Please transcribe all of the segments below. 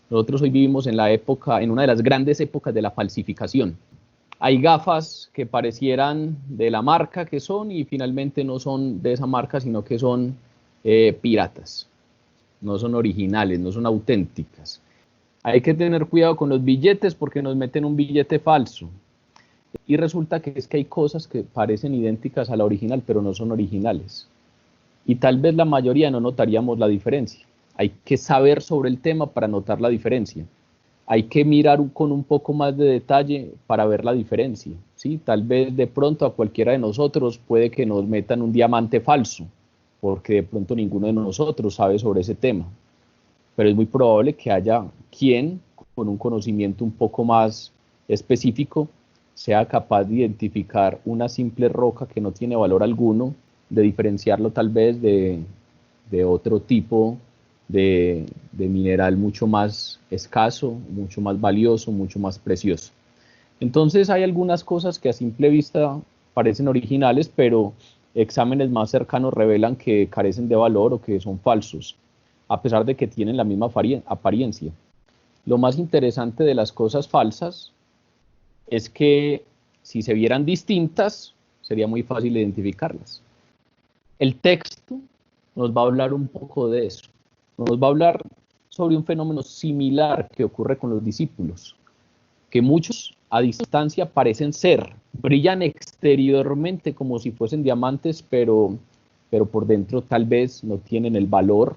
Nosotros hoy vivimos en en una de las grandes épocas de la falsificación. Hay gafas que parecieran de la marca que son y finalmente no son de esa marca, sino que son piratas, no son originales, no son auténticas. Hay que tener cuidado con los billetes porque nos meten un billete falso. Y resulta que es que hay cosas que parecen idénticas a la original, pero no son originales. Y tal vez la mayoría no notaríamos la diferencia. Hay que saber sobre el tema para notar la diferencia. Hay que mirar con un poco más de detalle para ver la diferencia, ¿sí? Tal vez de pronto a cualquiera de nosotros puede que nos metan un diamante falso, porque de pronto ninguno de nosotros sabe sobre ese tema. Pero es muy probable que haya quien, con un conocimiento un poco más específico, sea capaz de identificar una simple roca que no tiene valor alguno, de diferenciarlo tal vez de otro tipo de mineral mucho más escaso, mucho más valioso, mucho más precioso. Entonces hay algunas cosas que a simple vista parecen originales, pero exámenes más cercanos revelan que carecen de valor o que son falsos, a pesar de que tienen la misma apariencia. Lo más interesante de las cosas falsas es que si se vieran distintas, sería muy fácil identificarlas. El texto nos va a hablar un poco de eso. Nos va a hablar sobre un fenómeno similar que ocurre con los discípulos, que muchos a distancia parecen ser, brillan exteriormente como si fuesen diamantes, pero por dentro tal vez no tienen el valor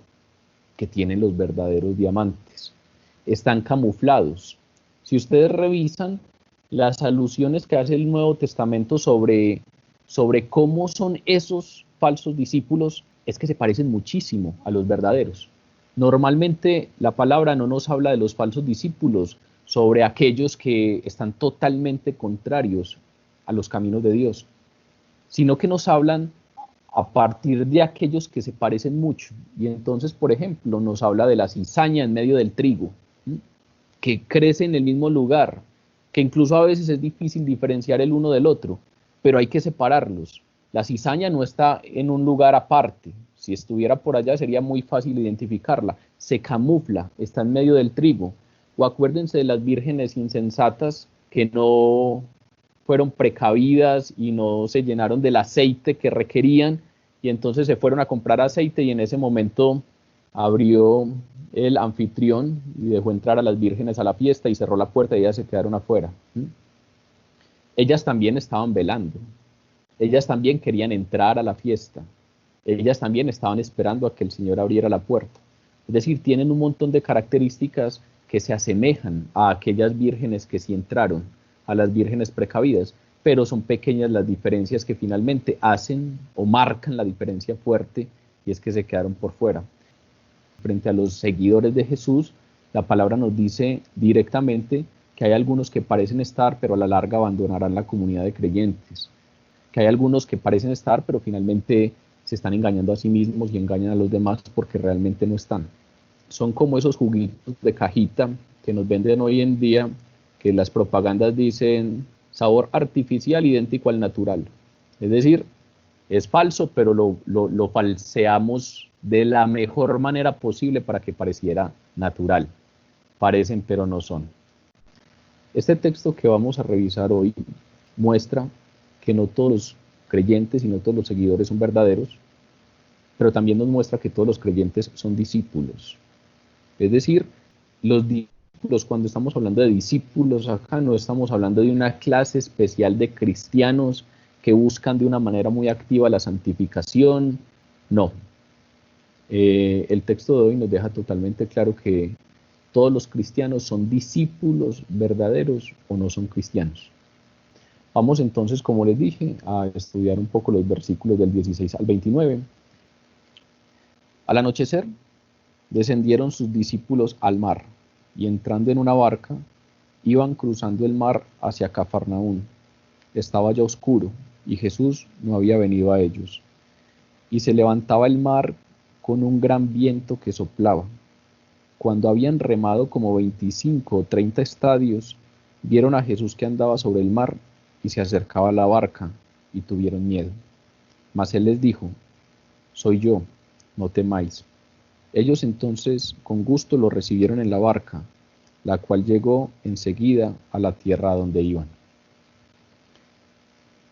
que tienen los verdaderos diamantes. Están camuflados. Si ustedes revisan las alusiones que hace el Nuevo Testamento sobre cómo son esos falsos discípulos, es que se parecen muchísimo a los verdaderos. Normalmente la palabra no nos habla de los falsos discípulos, sobre aquellos que están totalmente contrarios a los caminos de Dios, sino que nos hablan a partir de aquellos que se parecen mucho. Y entonces, por ejemplo, nos habla de la cizaña en medio del trigo, que crece en el mismo lugar, que incluso a veces es difícil diferenciar el uno del otro, pero hay que separarlos. La cizaña no está en un lugar aparte. Si estuviera por allá sería muy fácil identificarla. Se camufla, está en medio del trigo. O acuérdense de las vírgenes insensatas que no fueron precavidas y no se llenaron del aceite que requerían, y entonces se fueron a comprar aceite y en ese momento abrió el anfitrión y dejó entrar a las vírgenes a la fiesta y cerró la puerta y ellas se quedaron afuera. Ellas también estaban velando, ellas también querían entrar a la fiesta, ellas también estaban esperando a que el Señor abriera la puerta. Es decir, tienen un montón de características que se asemejan a aquellas vírgenes que sí entraron, a las vírgenes precavidas, pero son pequeñas las diferencias que finalmente hacen o marcan la diferencia fuerte, y es que se quedaron por fuera. Frente a los seguidores de Jesús, la palabra nos dice directamente que hay algunos que parecen estar, pero a la larga abandonarán la comunidad de creyentes, que hay algunos que parecen estar, pero finalmente se están engañando a sí mismos y engañan a los demás porque realmente no están. Son como esos juguitos de cajita que nos venden hoy en día, que las propagandas dicen sabor artificial idéntico al natural. Es decir, es falso, pero lo falseamos de la mejor manera posible para que pareciera natural. Parecen, pero no son. Este texto que vamos a revisar hoy muestra que no todos los creyentes y no todos los seguidores son verdaderos, pero también nos muestra que todos los creyentes son discípulos. Es decir, los discípulos, cuando estamos hablando de discípulos acá, no estamos hablando de una clase especial de cristianos que buscan de una manera muy activa la santificación, no. El texto de hoy nos deja totalmente claro que todos los cristianos son discípulos verdaderos o no son cristianos. Vamos entonces, como les dije, a estudiar un poco los versículos del 16 al 29. Al anochecer, descendieron sus discípulos al mar, y entrando en una barca, iban cruzando el mar hacia Cafarnaún. Estaba ya oscuro, y Jesús no había venido a ellos. Y se levantaba el mar con un gran viento que soplaba. Cuando habían remado como 25 o 30 estadios, vieron a Jesús que andaba sobre el mar y se acercaba a la barca, y tuvieron miedo. Mas él les dijo: soy yo, no temáis. Ellos entonces con gusto lo recibieron en la barca, la cual llegó enseguida a la tierra a donde iban.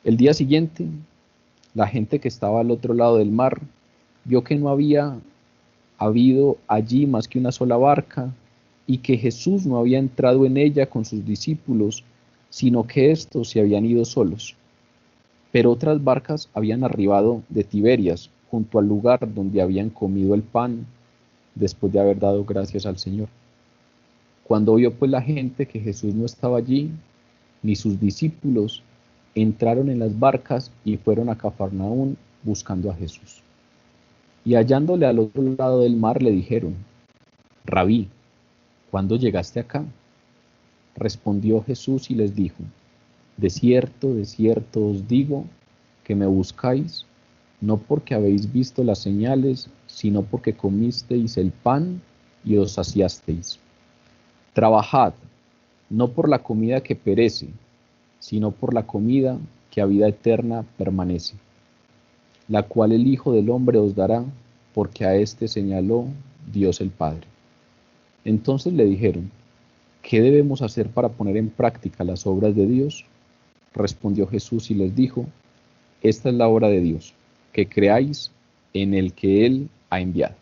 El día siguiente, la gente que estaba al otro lado del mar vio que no había habido allí más que una sola barca y que Jesús no había entrado en ella con sus discípulos, sino que éstos se habían ido solos. Pero otras barcas habían arribado de Tiberias, junto al lugar donde habían comido el pan, después de haber dado gracias al Señor. Cuando vio pues la gente que Jesús no estaba allí, ni sus discípulos, entraron en las barcas y fueron a Cafarnaún buscando a Jesús. Y hallándole al otro lado del mar le dijeron: Rabí, ¿cuándo llegaste acá? Respondió Jesús y les dijo: de cierto os digo que me buscáis, no porque habéis visto las señales, sino porque comisteis el pan y os saciasteis. Trabajad, no por la comida que perece, sino por la comida que a vida eterna permanece, la cual el Hijo del Hombre os dará, porque a éste señaló Dios el Padre. Entonces le dijeron: ¿qué debemos hacer para poner en práctica las obras de Dios? Respondió Jesús y les dijo: esta es la obra de Dios, que creáis en el que Él ha enviado.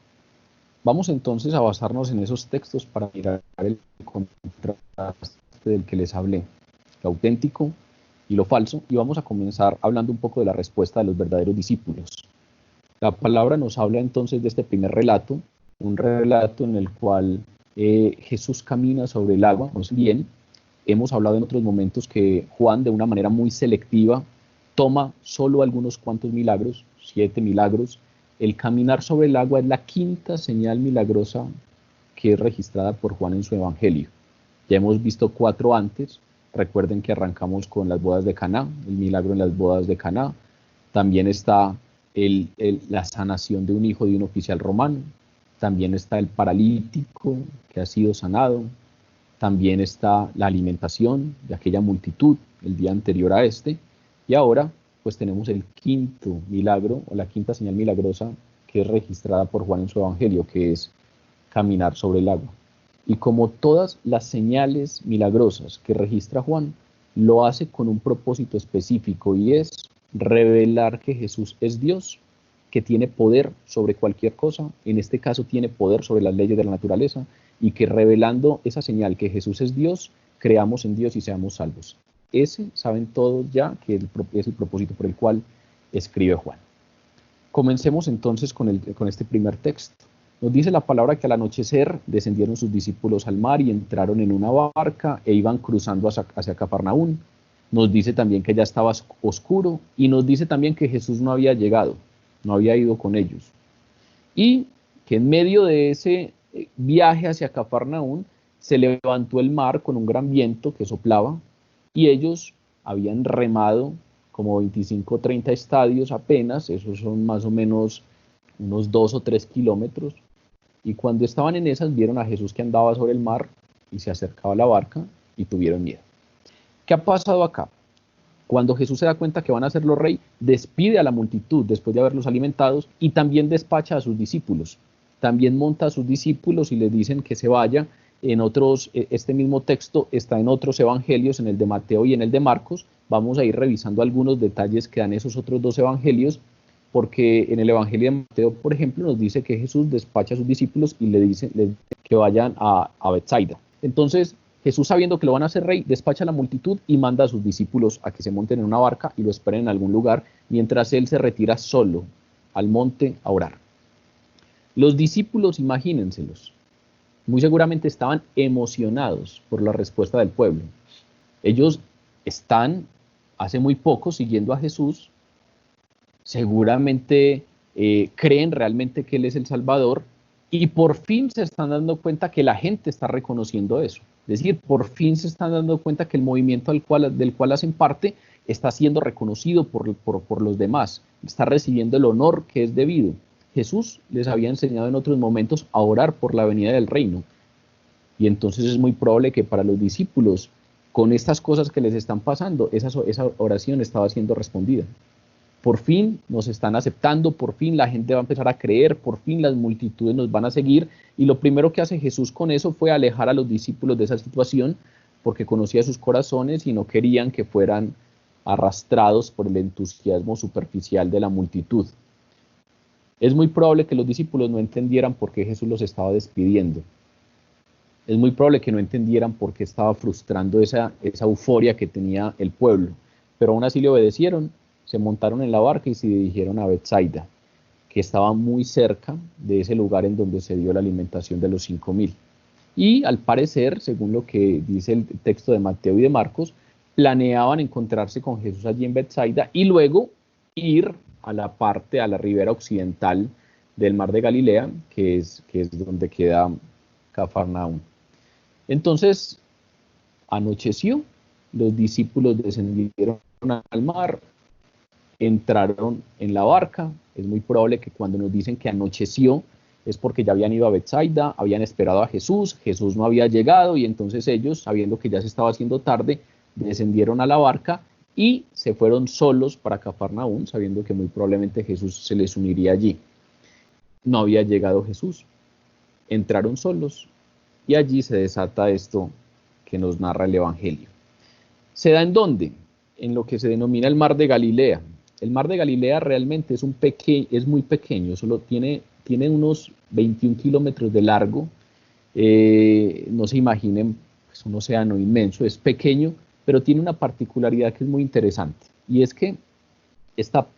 Vamos entonces a basarnos en esos textos para mirar el contraste del que les hablé, lo auténtico y lo falso, y vamos a comenzar hablando un poco de la respuesta de los verdaderos discípulos. La palabra nos habla entonces de este primer relato, un relato en el cual Jesús camina sobre el agua. Pues bien, hemos hablado en otros momentos que Juan, de una manera muy selectiva, toma solo algunos cuantos milagros, 7 milagros. El caminar sobre el agua es la quinta señal milagrosa que es registrada por Juan en su evangelio. Ya hemos visto 4 antes. Recuerden que arrancamos con las bodas de Caná, el milagro en las bodas de Caná. También está la sanación de un hijo de un oficial romano. También está el paralítico que ha sido sanado. También está la alimentación de aquella multitud el día anterior a este. Y ahora pues tenemos el quinto milagro, o la quinta señal milagrosa que es registrada por Juan en su evangelio, que es caminar sobre el agua. Y como todas las señales milagrosas que registra Juan, lo hace con un propósito específico, y es revelar que Jesús es Dios, que tiene poder sobre cualquier cosa, en este caso tiene poder sobre las leyes de la naturaleza, y que revelando esa señal que Jesús es Dios, creamos en Dios y seamos salvos. Ese, saben todos ya, que es el propósito por el cual escribe Juan. Comencemos entonces con este primer texto. Nos dice la palabra que al anochecer descendieron sus discípulos al mar y entraron en una barca e iban cruzando hacia Cafarnaún. Nos dice también que ya estaba oscuro, y nos dice también que Jesús no había llegado, no había ido con ellos. Y que en medio de ese viaje hacia Cafarnaún se levantó el mar con un gran viento que soplaba, y ellos habían remado como 25 o 30 estadios apenas, esos son más o menos unos 2 o 3 kilómetros, y cuando estaban en esas vieron a Jesús que andaba sobre el mar y se acercaba a la barca y tuvieron miedo. ¿Qué ha pasado acá? Cuando Jesús se da cuenta que van a hacerlo rey, despide a la multitud después de haberlos alimentados y también despacha a sus discípulos. También monta a sus discípulos y les dicen que se vaya. En otros, este mismo texto está en otros evangelios, en el de Mateo y en el de Marcos. Vamos a ir revisando algunos detalles que dan esos otros 2 evangelios, porque en el evangelio de Mateo, por ejemplo, nos dice que Jesús despacha a sus discípulos y les dice que vayan a Betsaida. Entonces, Jesús, sabiendo que lo van a hacer rey, despacha a la multitud y manda a sus discípulos a que se monten en una barca y lo esperen en algún lugar, mientras él se retira solo al monte a orar. Los discípulos, imagínenselos, muy seguramente estaban emocionados por la respuesta del pueblo. Ellos están hace muy poco siguiendo a Jesús, seguramente creen realmente que Él es el Salvador, y por fin se están dando cuenta que la gente está reconociendo eso. Es decir, por fin se están dando cuenta que el movimiento del cual hacen parte está siendo reconocido por los demás, está recibiendo el honor que es debido. Jesús les había enseñado en otros momentos a orar por la venida del reino, y entonces es muy probable que para los discípulos, con estas cosas que les están pasando, esa oración estaba siendo respondida. por fin nos están aceptando, por fin la gente va a empezar a creer, por fin las multitudes nos van a seguir. Y lo primero que hace Jesús con eso fue alejar a los discípulos de esa situación, porque conocía sus corazones y no querían que fueran arrastrados por el entusiasmo superficial de la multitud. Es muy probable que los discípulos no entendieran por qué Jesús los estaba despidiendo. Es muy probable que no entendieran por qué estaba frustrando esa euforia que tenía el pueblo, pero aún así le obedecieron, se montaron en la barca y se dirigieron a Betsaida, que estaba muy cerca de ese lugar en donde se dio la alimentación de los 5.000. Y al parecer, según lo que dice el texto de Mateo y de Marcos, planeaban encontrarse con Jesús allí en Betsaida y luego ir a la ribera occidental del mar de Galilea, que es donde queda Cafarnaúm. Entonces, anocheció, los discípulos descendieron al mar, entraron en la barca. Es muy probable que cuando nos dicen que anocheció, es porque ya habían ido a Betsaida, habían esperado a Jesús, Jesús no había llegado y entonces ellos, sabiendo que ya se estaba haciendo tarde, descendieron a la barca y se fueron solos para Cafarnaúm, sabiendo que muy probablemente Jesús se les uniría allí. No había llegado Jesús, entraron solos y allí se desata esto que nos narra el Evangelio. ¿Se da en dónde? En lo que se denomina el mar de Galilea. El mar de Galilea realmente es muy pequeño, solo tiene unos 21 kilómetros de largo. No se imaginen, es un océano inmenso, es pequeño, pero tiene una particularidad que es muy interesante, y es que está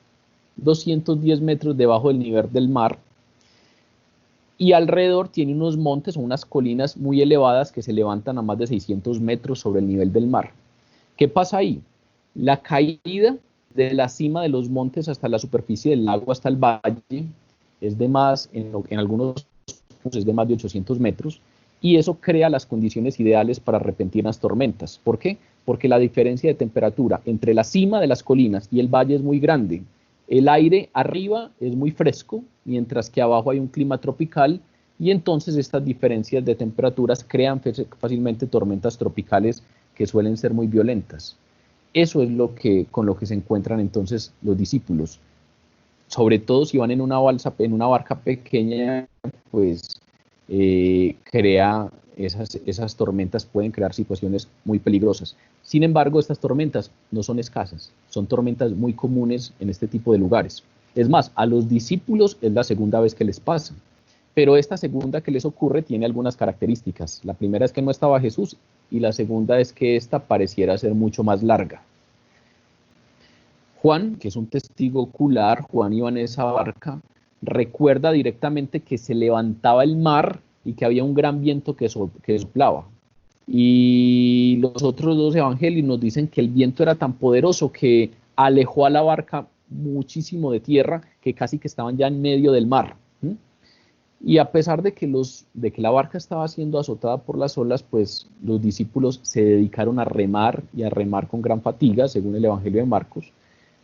210 metros debajo del nivel del mar, y alrededor tiene unos montes o unas colinas muy elevadas que se levantan a más de 600 metros sobre el nivel del mar. ¿Qué pasa ahí? La caída de la cima de los montes hasta la superficie del lago, hasta el valle, es de más, en algunos puntos es de más de 800 metros, y eso crea las condiciones ideales para repentinas tormentas. ¿Por qué? Porque la diferencia de temperatura entre la cima de las colinas y el valle es muy grande. El aire arriba es muy fresco, mientras que abajo hay un clima tropical, y entonces estas diferencias de temperaturas crean fácilmente tormentas tropicales que suelen ser muy violentas. Eso es con lo que se encuentran entonces los discípulos. Sobre todo si van en una barca pequeña, pues esas tormentas pueden crear situaciones muy peligrosas. Sin embargo, estas tormentas no son escasas, son tormentas muy comunes en este tipo de lugares. Es más, a los discípulos es la segunda vez que les pasa, pero esta segunda que les ocurre tiene algunas características. La primera es que no estaba Jesús y la segunda es que esta pareciera ser mucho más larga. Juan, que es un testigo ocular, Juan iba en esa barca, recuerda directamente que se levantaba el mar y que había un gran viento que soplaba. Y los otros dos evangelios nos dicen que el viento era tan poderoso que alejó a la barca muchísimo de tierra, que casi que estaban ya en medio del mar. Y a pesar de que la barca estaba siendo azotada por las olas, pues los discípulos se dedicaron a remar y a remar con gran fatiga, según el Evangelio de Marcos.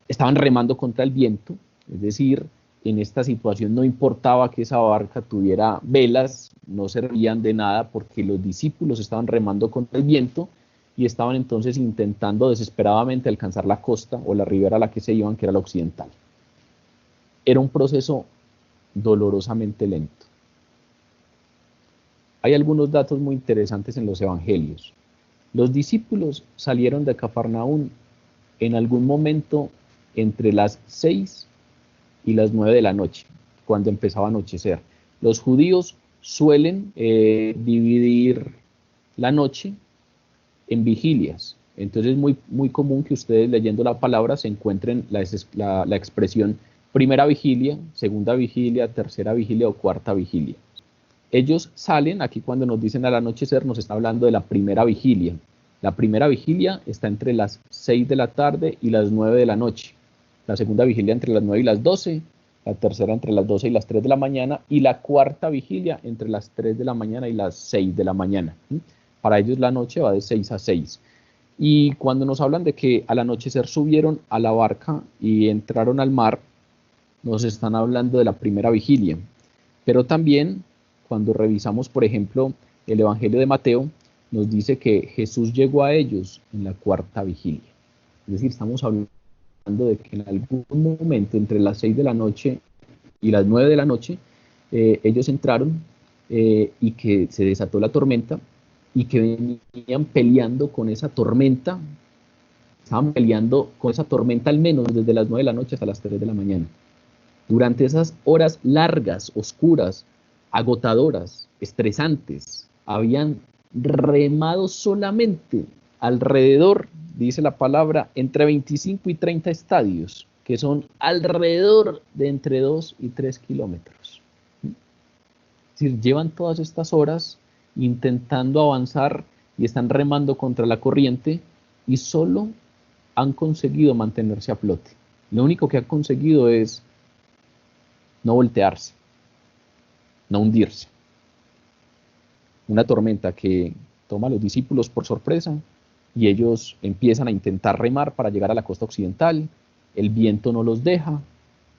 Estaban remando contra el viento, es decir, en esta situación no importaba que esa barca tuviera velas, no servían de nada porque los discípulos estaban remando contra el viento y estaban entonces intentando desesperadamente alcanzar la costa o la ribera a la que se iban, que era la occidental. Era un proceso dolorosamente lento. Hay algunos datos muy interesantes en los evangelios. Los discípulos salieron de Cafarnaúm en algún momento entre las 6 y las 9 de la noche, cuando empezaba a anochecer. Los judíos suelen dividir la noche en vigilias. Entonces es muy común que ustedes, leyendo la palabra, se encuentren la expresión primera vigilia, segunda vigilia, tercera vigilia o cuarta vigilia. Ellos salen, aquí cuando nos dicen al anochecer, nos está hablando de la primera vigilia. La primera vigilia está entre las 6 de la tarde y las 9 de la noche. La segunda vigilia entre las 9 y las 12, la tercera entre las 12 y las 3 de la mañana, y la cuarta vigilia entre las 3 de la mañana y las 6 de la mañana. Para ellos la noche va de 6 a 6. Y cuando nos hablan de que al anochecer subieron a la barca y entraron al mar, nos están hablando de la primera vigilia. Pero también, cuando revisamos, por ejemplo, el Evangelio de Mateo, nos dice que Jesús llegó a ellos en la cuarta vigilia. Es decir, estamos hablando de que en algún momento entre las 6 de la noche y las 9 de la noche, ellos entraron y que se desató la tormenta y que venían peleando con esa tormenta, estaban peleando con esa tormenta al menos desde las 9 de la noche hasta las 3 de la mañana. Durante esas horas largas, oscuras, agotadoras, estresantes, habían remado solamente alrededor, dice la palabra, entre 25 y 30 estadios, que son alrededor de entre 2 y 3 kilómetros. Es decir, llevan todas estas horas intentando avanzar y están remando contra la corriente y solo han conseguido mantenerse a flote. Lo único que han conseguido es no voltearse, no hundirse. Una tormenta que toma a los discípulos por sorpresa y ellos empiezan a intentar remar para llegar a la costa occidental. El viento no los deja.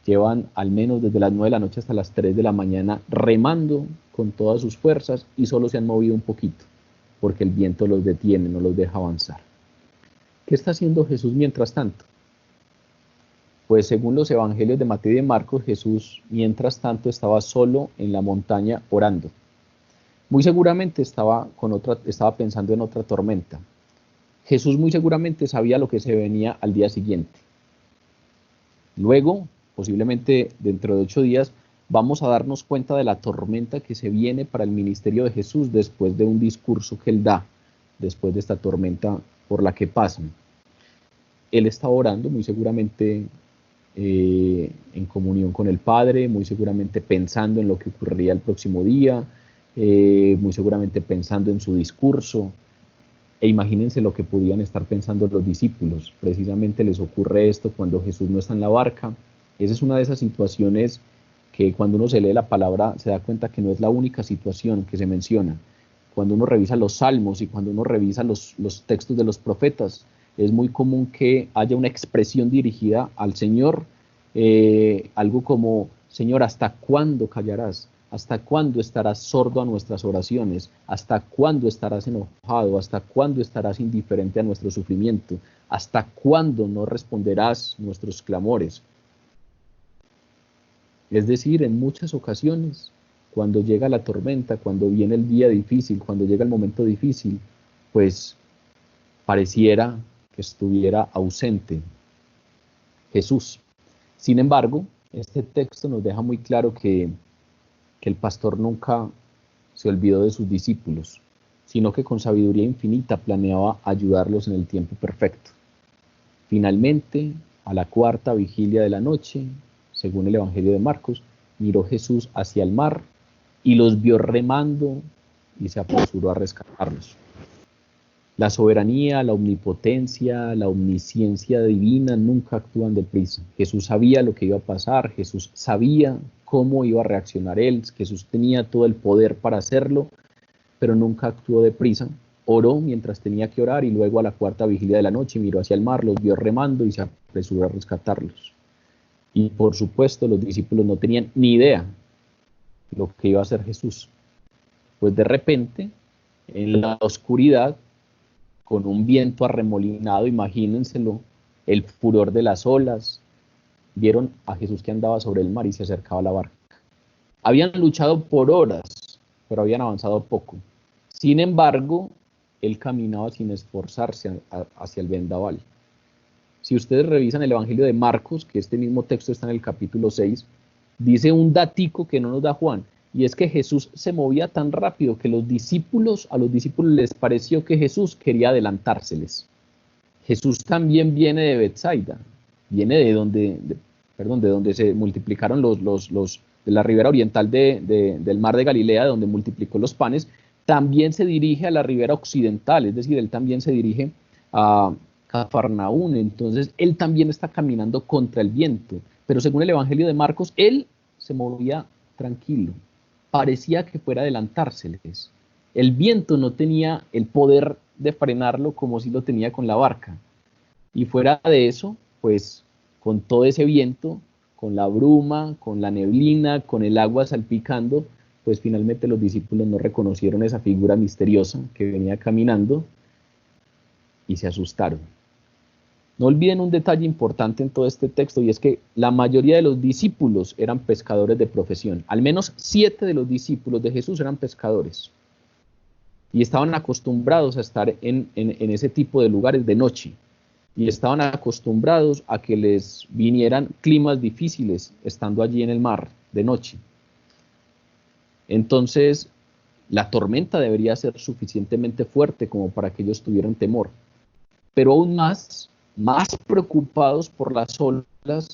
Llevan al menos desde las 9 de la noche hasta las 3 de la mañana remando con todas sus fuerzas y solo se han movido un poquito porque el viento los detiene, no los deja avanzar. ¿Qué está haciendo Jesús mientras tanto? Pues según los evangelios de Mateo y de Marcos, Jesús mientras tanto estaba solo en la montaña orando. Muy seguramente estaba pensando en otra tormenta. Jesús muy seguramente sabía lo que se venía al día siguiente. Luego, posiblemente dentro de 8 días, vamos a darnos cuenta de la tormenta que se viene para el ministerio de Jesús después de un discurso que él da, después de esta tormenta por la que pasan. Él está orando muy seguramente en comunión con el Padre, muy seguramente pensando en lo que ocurriría el próximo día, muy seguramente pensando en su discurso. E imagínense lo que podían estar pensando los discípulos. Precisamente les ocurre esto cuando Jesús no está en la barca. Esa es una de esas situaciones que cuando uno se lee la palabra se da cuenta que no es la única situación que se menciona. Cuando uno revisa los salmos y cuando uno revisa los textos de los profetas, es muy común que haya una expresión dirigida al Señor, algo como: Señor, ¿hasta cuándo callarás? ¿Hasta cuándo estarás sordo a nuestras oraciones? ¿Hasta cuándo estarás enojado? ¿Hasta cuándo estarás indiferente a nuestro sufrimiento? ¿Hasta cuándo no responderás nuestros clamores? Es decir, en muchas ocasiones, cuando llega la tormenta, cuando viene el día difícil, cuando llega el momento difícil, pues pareciera que estuviera ausente Jesús. Sin embargo, este texto nos deja muy claro que el pastor nunca se olvidó de sus discípulos, sino que con sabiduría infinita planeaba ayudarlos en el tiempo perfecto. Finalmente, a la 4ª vigilia de la noche, según el Evangelio de Marcos, miró Jesús hacia el mar y los vio remando y se apresuró a rescatarlos. La soberanía, la omnipotencia, la omnisciencia divina nunca actúan deprisa. Jesús sabía lo que iba a pasar, Jesús sabía cómo iba a reaccionar él, Jesús tenía todo el poder para hacerlo, pero nunca actuó deprisa. Oró mientras tenía que orar y luego a la 4ª vigilia de la noche miró hacia el mar, los vio remando y se apresuró a rescatarlos. Y por supuesto los discípulos no tenían ni idea lo que iba a hacer Jesús. Pues de repente, en la oscuridad, con un viento arremolinado, imagínenselo, el furor de las olas, vieron a Jesús que andaba sobre el mar y se acercaba a la barca. Habían luchado por horas, pero habían avanzado poco. Sin embargo, él caminaba sin esforzarse hacia el vendaval. Si ustedes revisan el Evangelio de Marcos, que este mismo texto está en el capítulo 6, dice un datico que no nos da Juan, y es que Jesús se movía tan rápido que a los discípulos les pareció que Jesús quería adelantárseles. Jesús también viene de Betsaida, viene de donde se multiplicaron de la ribera oriental del mar de Galilea, de donde multiplicó los panes. También se dirige a la ribera occidental, es decir, él también se dirige a Cafarnaún. Entonces él también está caminando contra el viento, pero según el Evangelio de Marcos, él se movía tranquilo, parecía que fuera a adelantárseles. El viento no tenía el poder de frenarlo como si lo tenía con la barca. Y fuera de eso, pues con todo ese viento, con la bruma, con la neblina, con el agua salpicando, pues finalmente los discípulos no reconocieron esa figura misteriosa que venía caminando y se asustaron. No olviden un detalle importante en todo este texto, y es que la mayoría de los discípulos eran pescadores de profesión. Al menos 7 de los discípulos de Jesús eran pescadores. Y estaban acostumbrados a estar en ese tipo de lugares de noche. Y estaban acostumbrados a que les vinieran climas difíciles estando allí en el mar de noche. Entonces, la tormenta debería ser suficientemente fuerte como para que ellos tuvieran temor. Pero aún más preocupados por las olas,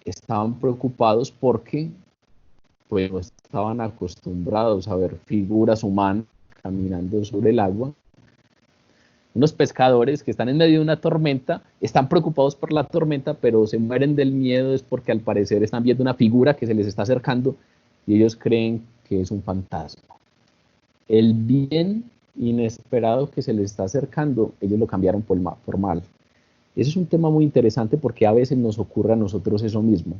estaban preocupados porque pues, no estaban acostumbrados a ver figuras humanas caminando sobre el agua. Unos pescadores que están en medio de una tormenta, están preocupados por la tormenta, pero se mueren del miedo es porque al parecer están viendo una figura que se les está acercando y ellos creen que es un fantasma. El bien inesperado que se les está acercando, ellos lo cambiaron por mal. Ese es un tema muy interesante porque a veces nos ocurre a nosotros eso mismo.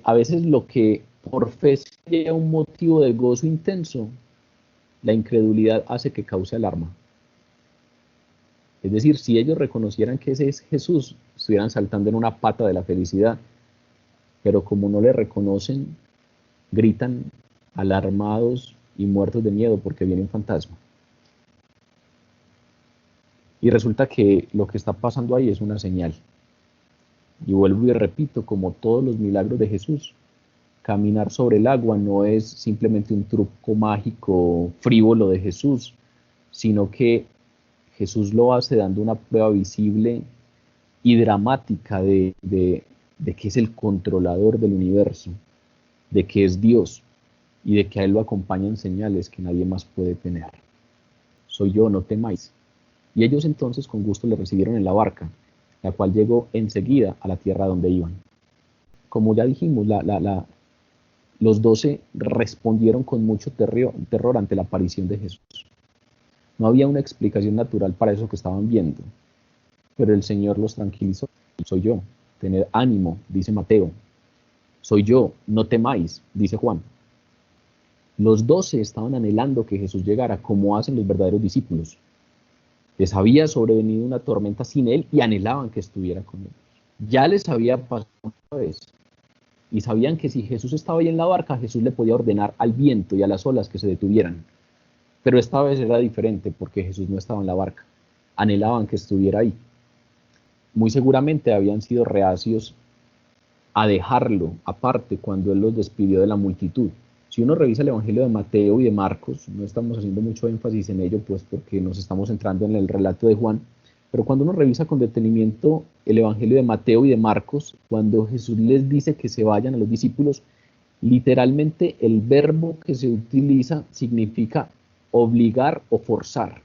A veces lo que por fe sería un motivo de gozo intenso, la incredulidad hace que cause alarma. Es decir, si ellos reconocieran que ese es Jesús, estuvieran saltando en una pata de la felicidad, pero como no le reconocen, gritan alarmados y muertos de miedo porque viene un fantasma. Y resulta que lo que está pasando ahí es una señal. Y vuelvo y repito, como todos los milagros de Jesús, caminar sobre el agua no es simplemente un truco mágico frívolo de Jesús, sino que Jesús lo hace dando una prueba visible y dramática de que es el controlador del universo, de que es Dios y de que a Él lo acompañan señales que nadie más puede tener. Soy yo, no temáis. Y ellos entonces con gusto le recibieron en la barca, la cual llegó enseguida a la tierra donde iban. Como ya dijimos, los 12 respondieron con mucho terror ante la aparición de Jesús. No había una explicación natural para eso que estaban viendo, pero el Señor los tranquilizó. Soy yo, tened ánimo, dice Mateo. Soy yo, no temáis, dice Juan. Los 12 estaban anhelando que Jesús llegara, como hacen los verdaderos discípulos. Les había sobrevenido una tormenta sin Él y anhelaban que estuviera con ellos. Ya les había pasado una vez y sabían que si Jesús estaba ahí en la barca, Jesús le podía ordenar al viento y a las olas que se detuvieran. Pero esta vez era diferente porque Jesús no estaba en la barca. Anhelaban que estuviera ahí. Muy seguramente habían sido reacios a dejarlo aparte cuando Él los despidió de la multitud. Si uno revisa el Evangelio de Mateo y de Marcos, no estamos haciendo mucho énfasis en ello, pues porque nos estamos centrando en el relato de Juan, pero cuando uno revisa con detenimiento el Evangelio de Mateo y de Marcos, cuando Jesús les dice que se vayan a los discípulos, literalmente el verbo que se utiliza significa obligar o forzar.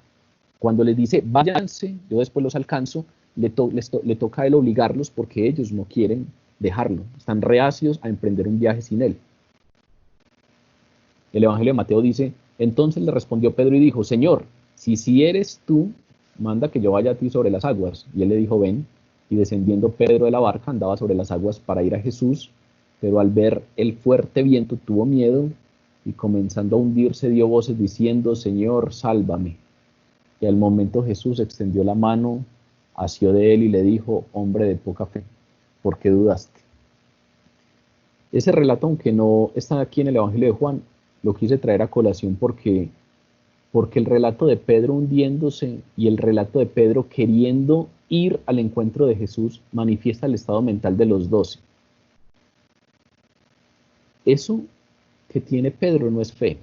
Cuando les dice, váyanse, yo después los alcanzo, le toca a Él obligarlos porque ellos no quieren dejarlo, están reacios a emprender un viaje sin Él. El Evangelio de Mateo dice, entonces le respondió Pedro y dijo, Señor, si eres tú, manda que yo vaya a ti sobre las aguas. Y Él le dijo, ven. Y descendiendo Pedro de la barca, andaba sobre las aguas para ir a Jesús, pero al ver el fuerte viento tuvo miedo y comenzando a hundirse dio voces diciendo, Señor, sálvame. Y al momento Jesús extendió la mano, asió de él y le dijo, hombre de poca fe, ¿por qué dudaste? Ese relato, aunque no está aquí en el Evangelio de Juan, lo quise traer a colación porque el relato de Pedro hundiéndose y el relato de Pedro queriendo ir al encuentro de Jesús manifiesta el estado mental de los 12. Eso que tiene Pedro no es fe,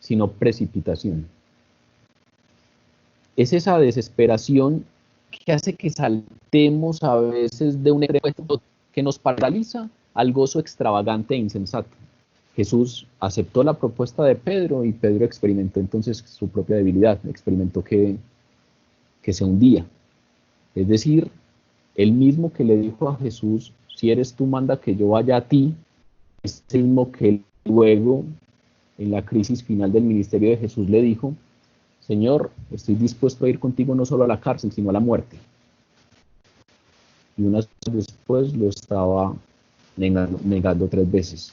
sino precipitación. Es esa desesperación que hace que saltemos a veces de un efecto que nos paraliza al gozo extravagante e insensato. Jesús aceptó la propuesta de Pedro y Pedro experimentó entonces su propia debilidad, experimentó que se hundía. Es decir, el mismo que le dijo a Jesús, si eres tú, manda que yo vaya a ti, es el mismo que luego, en la crisis final del ministerio de Jesús, le dijo, Señor, estoy dispuesto a ir contigo no solo a la cárcel, sino a la muerte. Y unas horas después lo estaba negando 3 veces.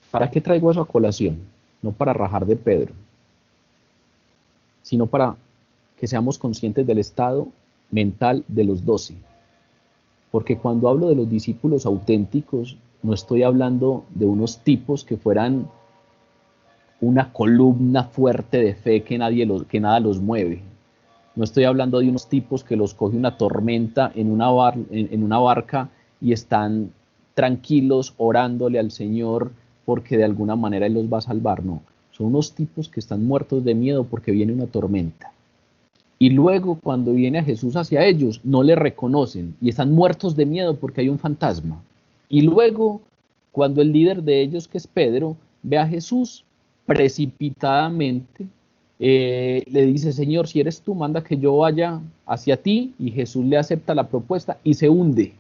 ¿Para qué traigo eso a colación? No para rajar de Pedro, sino para que seamos conscientes del estado mental de los 12. Porque cuando hablo de los discípulos auténticos, no estoy hablando de unos tipos que fueran una columna fuerte de fe que nada los mueve. No estoy hablando de unos tipos que los coge una tormenta en una barca y están tranquilos orándole al Señor porque de alguna manera Él los va a salvar. No, son unos tipos que están muertos de miedo porque viene una tormenta. Y luego cuando viene a Jesús hacia ellos, no le reconocen y están muertos de miedo porque hay un fantasma. Y luego, cuando el líder de ellos, que es Pedro, ve a Jesús, precipitadamente le dice: Señor, si eres tú, manda que yo vaya hacia ti. Y Jesús le acepta la propuesta y se hunde.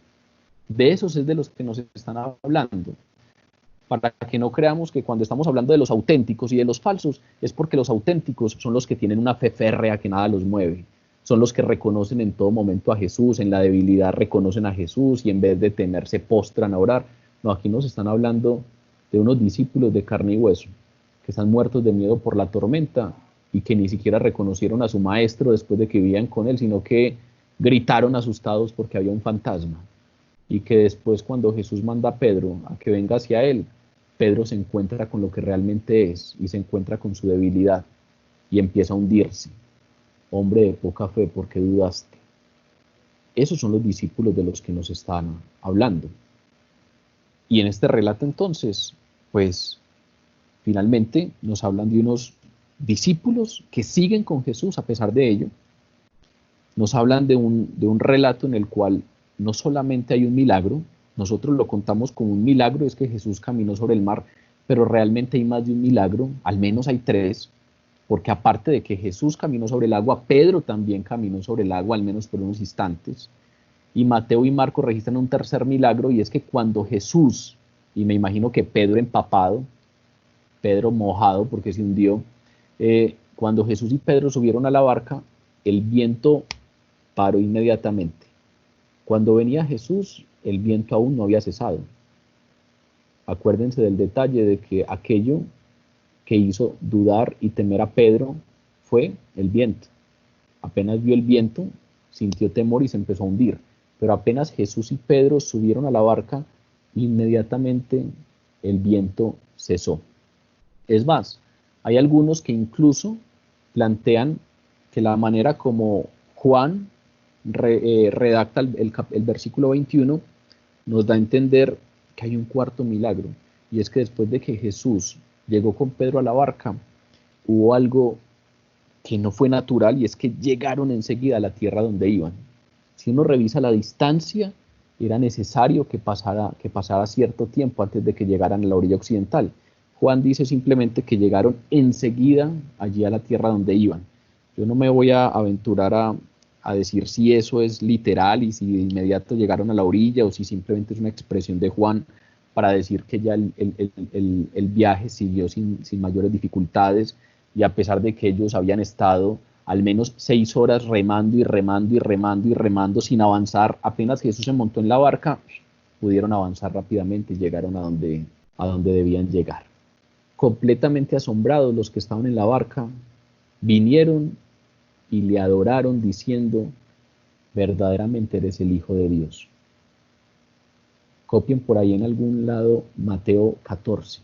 De esos es de los que nos están hablando. Para que no creamos que cuando estamos hablando de los auténticos y de los falsos, es porque los auténticos son los que tienen una fe férrea que nada los mueve. Son los que reconocen en todo momento a Jesús, en la debilidad reconocen a Jesús y en vez de temer se postran a orar. No, aquí nos están hablando de unos discípulos de carne y hueso, que están muertos de miedo por la tormenta y que ni siquiera reconocieron a su maestro después de que vivían con él, sino que gritaron asustados porque había un fantasma. Y que después, cuando Jesús manda a Pedro a que venga hacia él, Pedro se encuentra con lo que realmente es y se encuentra con su debilidad y empieza a hundirse. Hombre de poca fe, ¿por qué dudaste? Esos son los discípulos de los que nos están hablando. Y en este relato entonces, pues finalmente nos hablan de unos discípulos que siguen con Jesús a pesar de ello. Nos hablan de un relato en el cual no solamente hay un milagro, nosotros lo contamos como un milagro, es que Jesús caminó sobre el mar, pero realmente hay más de un milagro, al menos hay 3, porque aparte de que Jesús caminó sobre el agua, Pedro también caminó sobre el agua, al menos por unos instantes, y Mateo y Marcos registran un tercer milagro, y es que cuando Jesús, y me imagino que Pedro empapado, Pedro mojado porque se hundió, cuando Jesús y Pedro subieron a la barca, el viento paró inmediatamente. Cuando venía Jesús, el viento aún no había cesado. Acuérdense del detalle de que aquello que hizo dudar y temer a Pedro fue el viento. Apenas vio el viento, sintió temor y se empezó a hundir. Pero apenas Jesús y Pedro subieron a la barca, inmediatamente el viento cesó. Es más, hay algunos que incluso plantean que la manera como Juan redacta el versículo 21 nos da a entender que hay un cuarto milagro, y es que después de que Jesús llegó con Pedro a la barca, hubo algo que no fue natural, y es que llegaron enseguida a la tierra donde iban. Si uno revisa la distancia, era necesario que pasara cierto tiempo antes de que llegaran a la orilla occidental. Juan dice simplemente que llegaron enseguida allí a la tierra donde iban. Yo no me voy a aventurar a decir si eso es literal y si de inmediato llegaron a la orilla o si simplemente es una expresión de Juan para decir que ya el viaje siguió sin mayores dificultades, y a pesar de que ellos habían estado al menos 6 horas remando y remando y remando y remando sin avanzar, apenas Jesús se montó en la barca, pudieron avanzar rápidamente y llegaron a donde debían llegar. Completamente asombrados los que estaban en la barca, vinieron y le adoraron diciendo: verdaderamente eres el Hijo de Dios. Copien por ahí en algún lado Mateo 14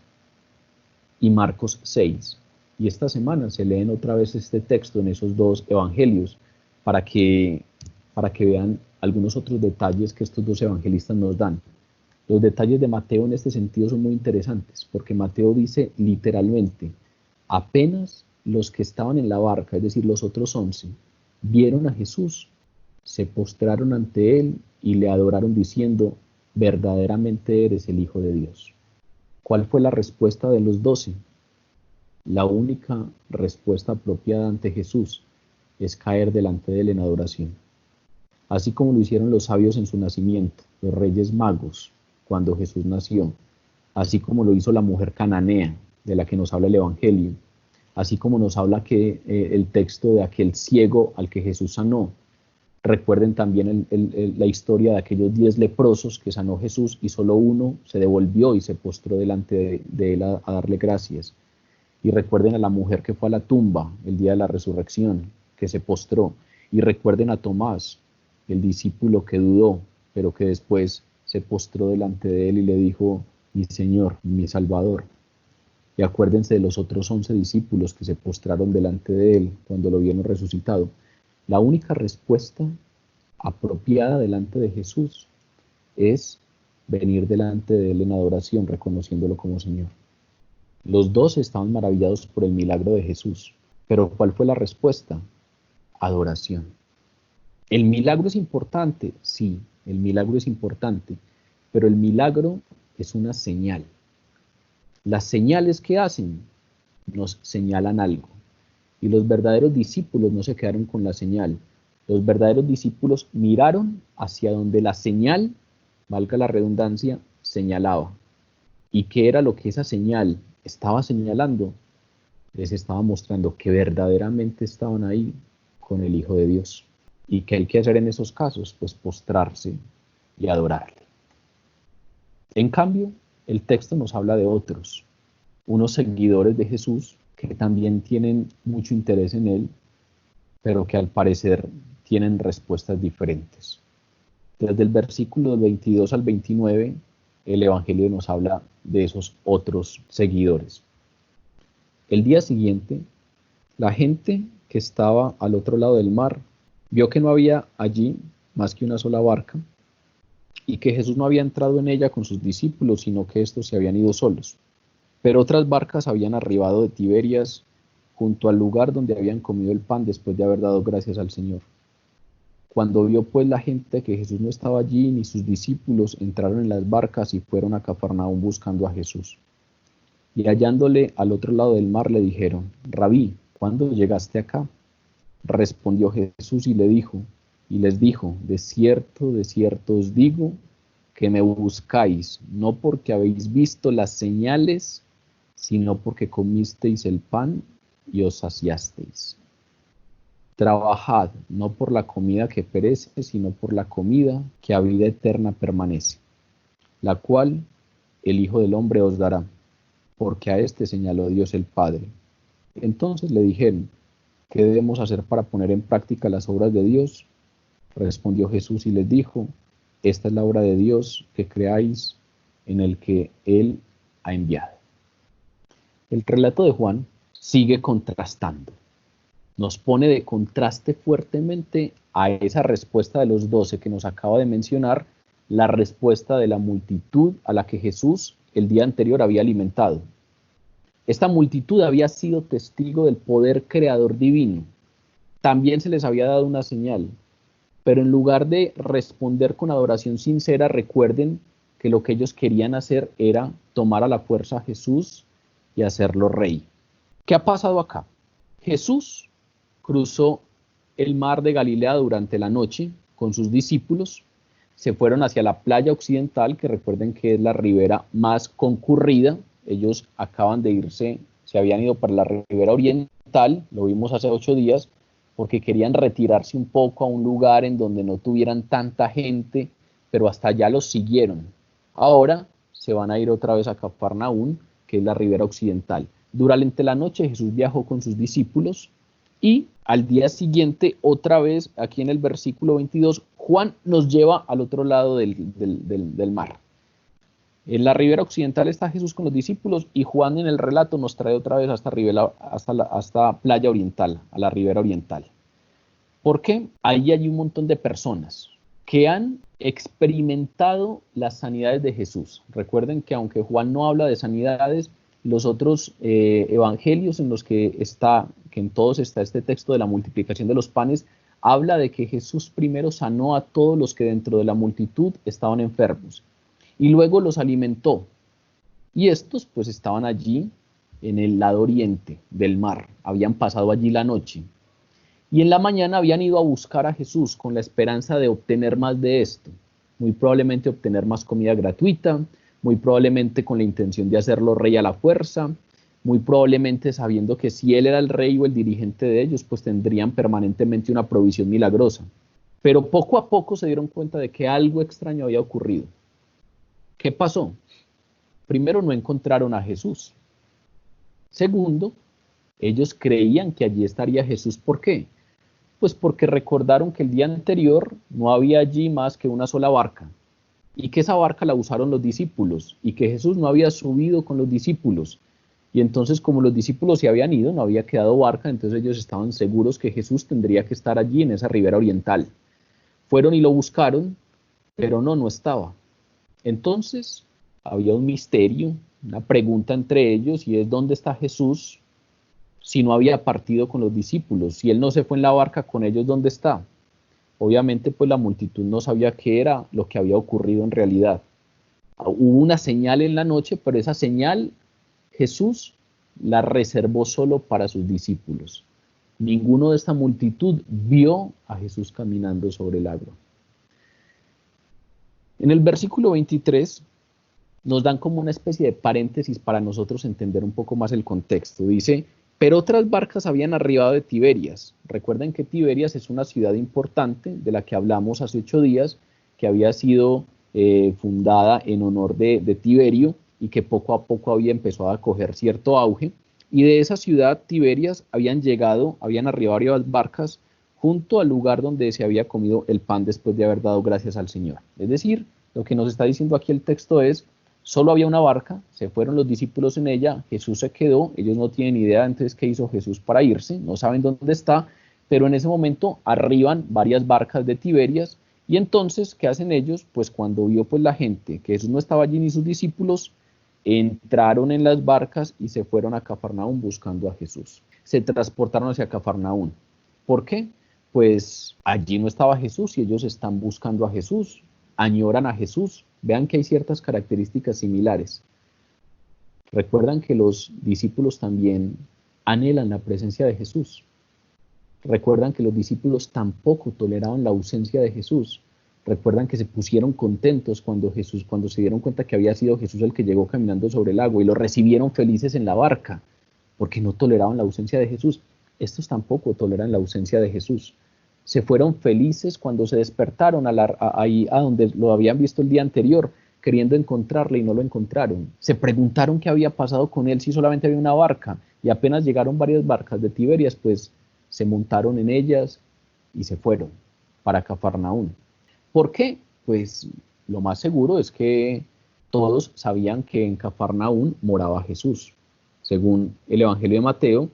y Marcos 6. Y esta semana se leen otra vez este texto en esos 2 evangelios para que vean algunos otros detalles que estos 2 evangelistas nos dan. Los detalles de Mateo en este sentido son muy interesantes, porque Mateo dice literalmente: apenas los que estaban en la barca, es decir, los otros 11, vieron a Jesús, se postraron ante él y le adoraron diciendo: verdaderamente eres el Hijo de Dios. ¿Cuál fue la respuesta de los 12? La única respuesta apropiada ante Jesús es caer delante de él en adoración. Así como lo hicieron los sabios en su nacimiento, los reyes magos, cuando Jesús nació, así como lo hizo la mujer cananea, de la que nos habla el Evangelio, así como nos habla que el texto de aquel ciego al que Jesús sanó. Recuerden también la historia de aquellos 10 leprosos que sanó Jesús y solo uno se devolvió y se postró delante de él a darle gracias. Y recuerden a la mujer que fue a la tumba el día de la resurrección que se postró. Y recuerden a Tomás, el discípulo que dudó, pero que después se postró delante de él y le dijo, mi Señor, mi Salvador. Y acuérdense de los otros 11 discípulos que se postraron delante de él cuando lo vieron resucitado. La única respuesta apropiada delante de Jesús es venir delante de él en adoración, reconociéndolo como Señor. Los 12 estaban maravillados por el milagro de Jesús, pero ¿cuál fue la respuesta? Adoración. ¿El milagro es importante? Sí, el milagro es importante, pero el milagro es una señal. Las señales que hacen nos señalan algo. Y los verdaderos discípulos no se quedaron con la señal. Los verdaderos discípulos miraron hacia donde la señal, valga la redundancia, señalaba. ¿Y qué era lo que esa señal estaba señalando? Les estaba mostrando que verdaderamente estaban ahí con el Hijo de Dios. ¿Y qué hay que hacer en esos casos? Pues postrarse y adorarle. En cambio, el texto nos habla de otros, unos seguidores de Jesús que también tienen mucho interés en él, pero que al parecer tienen respuestas diferentes. Desde el versículo 22 al 29, el Evangelio nos habla de esos otros seguidores. El día siguiente, la gente que estaba al otro lado del mar vio que no había allí más que una sola barca y que Jesús no había entrado en ella con sus discípulos, sino que estos se habían ido solos. Pero otras barcas habían arribado de Tiberias junto al lugar donde habían comido el pan después de haber dado gracias al Señor. Cuando vio pues la gente que Jesús no estaba allí ni sus discípulos, entraron en las barcas y fueron a Cafarnaúm buscando a Jesús. Y hallándole al otro lado del mar le dijeron, Rabí, ¿cuándo llegaste acá? Respondió Jesús y les dijo, de cierto os digo, que me buscáis, no porque habéis visto las señales, sino porque comisteis el pan y os saciasteis. Trabajad, no por la comida que perece, sino por la comida que a vida eterna permanece, la cual el Hijo del Hombre os dará, porque a este señaló Dios el Padre. Entonces le dijeron, ¿qué debemos hacer para poner en práctica las obras de Dios? Respondió Jesús y les dijo, esta es la obra de Dios, que creáis en el que Él ha enviado. El relato de Juan sigue contrastando. Nos pone de contraste fuertemente a esa respuesta de los 12 que nos acaba de mencionar, la respuesta de la multitud a la que Jesús el día anterior había alimentado. Esta multitud había sido testigo del poder creador divino. También se les había dado una señal, pero en lugar de responder con adoración sincera, recuerden que lo que ellos querían hacer era tomar a la fuerza a Jesús y hacerlo rey. ¿Qué ha pasado acá? Jesús cruzó el mar de Galilea durante la noche con sus discípulos, se fueron hacia la playa occidental, que recuerden que es la ribera más concurrida. Ellos acaban de irse, se habían ido para la ribera oriental, lo vimos hace 8 días, porque querían retirarse un poco a un lugar en donde no tuvieran tanta gente, pero hasta allá los siguieron. Ahora se van a ir otra vez a Cafarnaúm, que es la ribera occidental. Durante la noche Jesús viajó con sus discípulos y al día siguiente, otra vez, aquí en el versículo 22, Juan nos lleva al otro lado del mar. En la ribera occidental está Jesús con los discípulos y Juan en el relato nos trae otra vez hasta playa oriental, a la ribera oriental. ¿Por qué? Ahí hay un montón de personas que han experimentado las sanidades de Jesús. Recuerden que aunque Juan no habla de sanidades, los otros evangelios en los que en todos está este texto de la multiplicación de los panes, habla de que Jesús primero sanó a todos los que dentro de la multitud estaban enfermos y luego los alimentó. Y estos pues estaban allí en el lado oriente del mar, habían pasado allí la noche. Y en la mañana habían ido a buscar a Jesús con la esperanza de obtener más de esto, muy probablemente obtener más comida gratuita, muy probablemente con la intención de hacerlo rey a la fuerza, muy probablemente sabiendo que si él era el rey o el dirigente de ellos, pues tendrían permanentemente una provisión milagrosa. Pero poco a poco se dieron cuenta de que algo extraño había ocurrido. ¿Qué pasó? Primero, no encontraron a Jesús. Segundo, ellos creían que allí estaría Jesús. ¿Por qué? Pues porque recordaron que el día anterior no había allí más que una sola barca, y que esa barca la usaron los discípulos, y que Jesús no había subido con los discípulos. Y entonces, como los discípulos se habían ido, no había quedado barca, entonces ellos estaban seguros que Jesús tendría que estar allí en esa ribera oriental. Fueron y lo buscaron, pero no estaba. Entonces, había un misterio, una pregunta entre ellos, y es: ¿dónde está Jesús si no había partido con los discípulos? Si él no se fue en la barca con ellos, ¿dónde está? Obviamente, pues la multitud no sabía qué era lo que había ocurrido en realidad. Hubo una señal en la noche, pero esa señal Jesús la reservó solo para sus discípulos. Ninguno de esta multitud vio a Jesús caminando sobre el agua. En el versículo 23 nos dan como una especie de paréntesis para nosotros entender un poco más el contexto. Dice: pero otras barcas habían arribado de Tiberias. Recuerden que Tiberias es una ciudad importante de la que hablamos hace 8 días, que había sido fundada en honor de Tiberio, y que poco a poco había empezado a coger cierto auge. Y de esa ciudad, Tiberias, habían arribado varias barcas junto al lugar donde se había comido el pan después de haber dado gracias al Señor. Es decir, lo que nos está diciendo aquí el texto es: solo había una barca, se fueron los discípulos en ella, Jesús se quedó, ellos no tienen idea entonces qué hizo Jesús para irse, no saben dónde está, pero en ese momento arriban varias barcas de Tiberias. Y entonces, ¿qué hacen ellos? Pues cuando vio pues la gente que Jesús no estaba allí ni sus discípulos, entraron en las barcas y se fueron a Cafarnaúm buscando a Jesús. Se transportaron hacia Cafarnaúm. ¿Por qué? Pues allí no estaba Jesús y ellos están buscando a Jesús, añoran a Jesús. Vean que hay ciertas características similares. Recuerdan que los discípulos también anhelan la presencia de Jesús. Recuerdan que los discípulos tampoco toleraban la ausencia de Jesús. Recuerdan que se pusieron contentos cuando se dieron cuenta que había sido Jesús el que llegó caminando sobre el agua, y lo recibieron felices en la barca, porque no toleraban la ausencia de Jesús. Estos tampoco toleran la ausencia de Jesús. Se fueron felices cuando se despertaron ahí a donde lo habían visto el día anterior, queriendo encontrarle, y no lo encontraron. Se preguntaron qué había pasado con él si solamente había una barca, y apenas llegaron varias barcas de Tiberias, pues se montaron en ellas y se fueron para Cafarnaúm. ¿Por qué? Pues lo más seguro es que todos sabían que en Cafarnaúm moraba Jesús. Según el Evangelio de Mateo,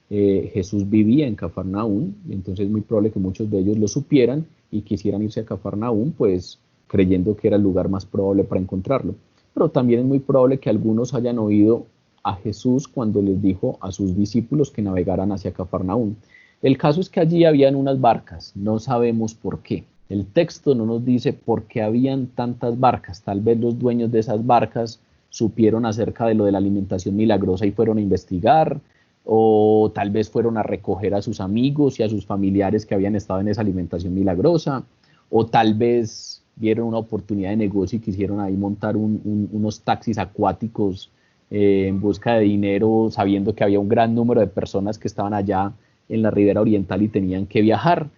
Jesús vivía en Cafarnaúm, y entonces es muy probable que muchos de ellos lo supieran y quisieran irse a Cafarnaúm, pues creyendo que era el lugar más probable para encontrarlo. Pero también es muy probable que algunos hayan oído a Jesús cuando les dijo a sus discípulos que navegaran hacia Cafarnaúm. El caso es que allí habían unas barcas, no sabemos por qué. El texto no nos dice por qué habían tantas barcas. Tal vez los dueños de esas barcas supieron acerca de lo de la alimentación milagrosa y fueron a investigar, o tal vez fueron a recoger a sus amigos y a sus familiares que habían estado en esa alimentación milagrosa, o tal vez vieron una oportunidad de negocio y quisieron ahí montar unos taxis acuáticos en busca de dinero, sabiendo que había un gran número de personas que estaban allá en la ribera oriental y tenían que viajar.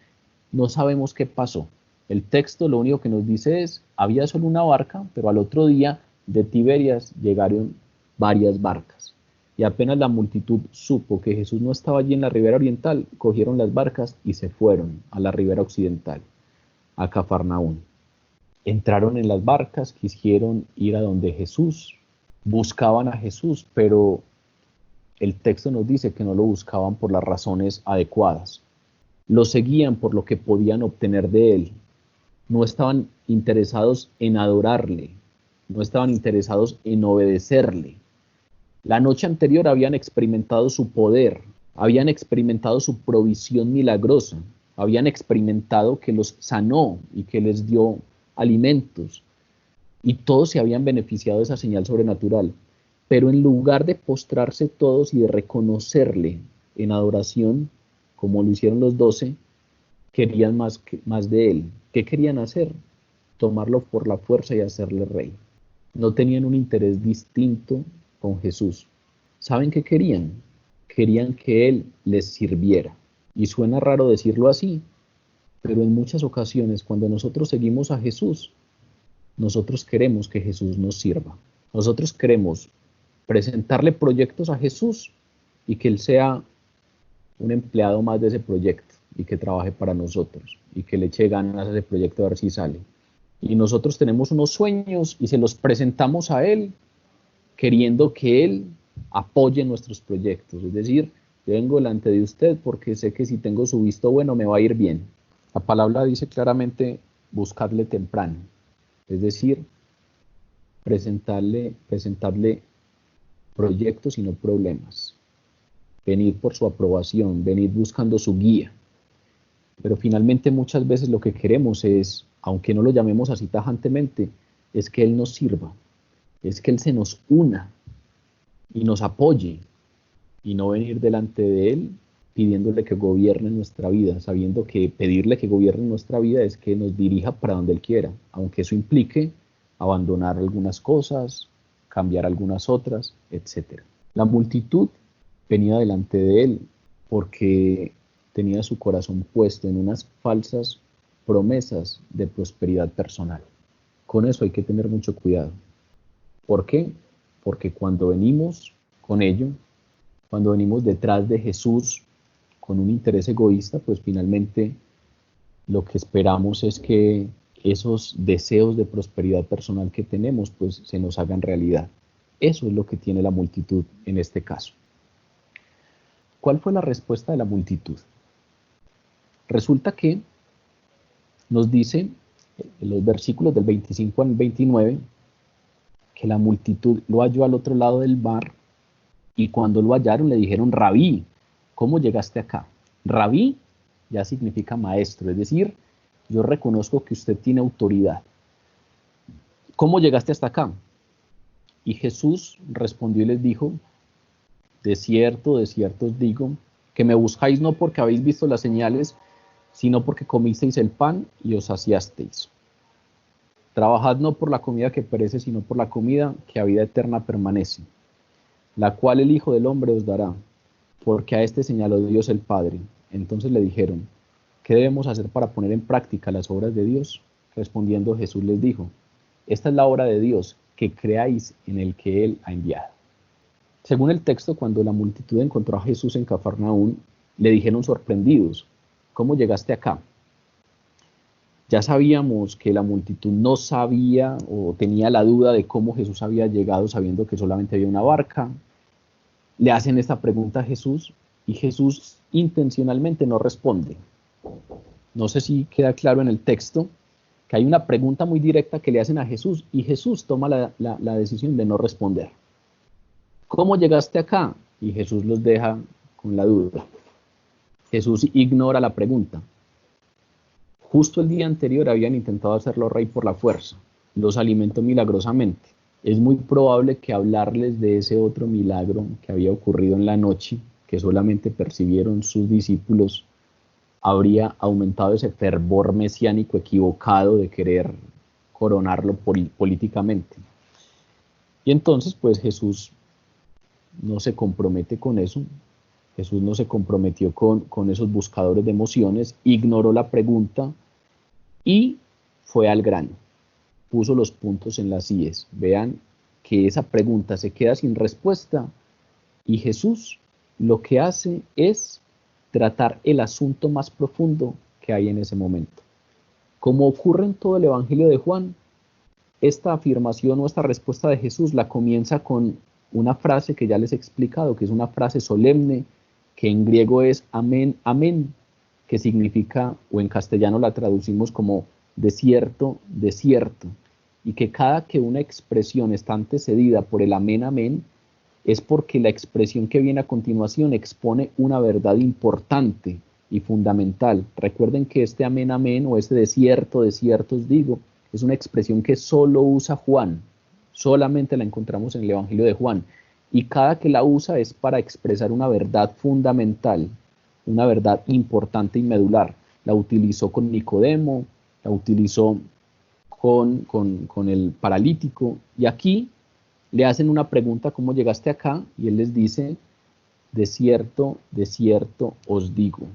No sabemos qué pasó. El texto lo único que nos dice es: había solo una barca, pero al otro día de Tiberias llegaron varias barcas. Y apenas la multitud supo que Jesús no estaba allí en la ribera oriental, cogieron las barcas y se fueron a la ribera occidental, a Cafarnaúm. Entraron en las barcas, quisieron ir a donde Jesús, buscaban a Jesús, pero el texto nos dice que no lo buscaban por las razones adecuadas. Lo seguían por lo que podían obtener de él. No estaban interesados en adorarle, no estaban interesados en obedecerle. La noche anterior habían experimentado su poder, habían experimentado su provisión milagrosa, habían experimentado que los sanó y que les dio alimentos, y todos se habían beneficiado de esa señal sobrenatural. Pero en lugar de postrarse todos y de reconocerle en adoración, como lo hicieron los 12, querían más de él. ¿Qué querían hacer? Tomarlo por la fuerza y hacerle rey. No tenían un interés distinto con Jesús. ¿Saben qué querían? Querían que él les sirviera. Y suena raro decirlo así, pero en muchas ocasiones cuando nosotros seguimos a Jesús, nosotros queremos que Jesús nos sirva. Nosotros queremos presentarle proyectos a Jesús y que él sea un empleado más de ese proyecto. y que trabaje para nosotros y que le eche ganas a ese proyecto a ver si sale. Y nosotros tenemos unos sueños y se los presentamos a él queriendo que él apoye nuestros proyectos. Es decir, yo vengo delante de usted porque sé que si tengo su visto bueno me va a ir bien. La palabra dice claramente buscarle temprano. Es decir, presentarle proyectos y no problemas. Venir por su aprobación, venir buscando su guía. Pero finalmente muchas veces lo que queremos es, aunque no lo llamemos así tajantemente, es que Él nos sirva, es que Él se nos una y nos apoye y no venir delante de Él pidiéndole que gobierne nuestra vida, sabiendo que pedirle que gobierne nuestra vida es que nos dirija para donde Él quiera, aunque eso implique abandonar algunas cosas, cambiar algunas otras, etc. La multitud venía delante de Él porque tenía su corazón puesto en unas falsas promesas de prosperidad personal. Con eso hay que tener mucho cuidado. ¿Por qué? Porque cuando venimos con ello, cuando venimos detrás de Jesús con un interés egoísta, pues finalmente lo que esperamos es que esos deseos de prosperidad personal que tenemos, pues se nos hagan realidad. Eso es lo que tiene la multitud en este caso. ¿Cuál fue la respuesta de la multitud? Resulta que nos dice en los versículos del 25 al 29 que la multitud lo halló al otro lado del mar y cuando lo hallaron le dijeron: Rabí, ¿cómo llegaste acá? Rabí ya significa maestro, es decir, yo reconozco que usted tiene autoridad. ¿Cómo llegaste hasta acá? Y Jesús respondió y les dijo: de cierto os digo, que me buscáis no porque habéis visto las señales, sino porque comisteis el pan y os saciasteis. Trabajad no por la comida que perece, sino por la comida que a vida eterna permanece, la cual el Hijo del Hombre os dará, porque a este señaló Dios el Padre. Entonces le dijeron: ¿qué debemos hacer para poner en práctica las obras de Dios? Respondiendo Jesús les dijo: esta es la obra de Dios, que creáis en el que Él ha enviado. Según el texto, cuando la multitud encontró a Jesús en Cafarnaún, le dijeron sorprendidos: ¿cómo llegaste acá? Ya sabíamos que la multitud no sabía o tenía la duda de cómo Jesús había llegado, sabiendo que solamente había una barca. Le hacen esta pregunta a Jesús y Jesús intencionalmente no responde. No sé si queda claro en el texto que hay una pregunta muy directa que le hacen a Jesús y Jesús toma la decisión de no responder. ¿Cómo llegaste acá? Y Jesús los deja con la duda. Jesús ignora la pregunta. Justo el día anterior habían intentado hacerlo rey por la fuerza. Los alimentó milagrosamente. Es muy probable que hablarles de ese otro milagro que había ocurrido en la noche, que solamente percibieron sus discípulos, habría aumentado ese fervor mesiánico equivocado de querer coronarlo políticamente. Y entonces, pues Jesús no se compromete con eso. Jesús no se comprometió con esos buscadores de emociones, ignoró la pregunta y fue al grano. Puso los puntos en las íes. Vean que esa pregunta se queda sin respuesta y Jesús lo que hace es tratar el asunto más profundo que hay en ese momento. Como ocurre en todo el Evangelio de Juan, esta afirmación o esta respuesta de Jesús la comienza con una frase que ya les he explicado, que es una frase solemne, que en griego es amén, amén, que significa, o en castellano la traducimos como desierto, desierto, y que cada que una expresión está antecedida por el amén, amén, es porque la expresión que viene a continuación expone una verdad importante y fundamental. Recuerden que este amén, amén, o este desierto, desierto os digo, es una expresión que solo usa Juan, solamente la encontramos en el Evangelio de Juan, y cada que la usa es para expresar una verdad fundamental, una verdad importante y medular. La utilizó con Nicodemo, la utilizó con el paralítico, y aquí le hacen una pregunta: ¿cómo llegaste acá? Y él les dice: de cierto os digo,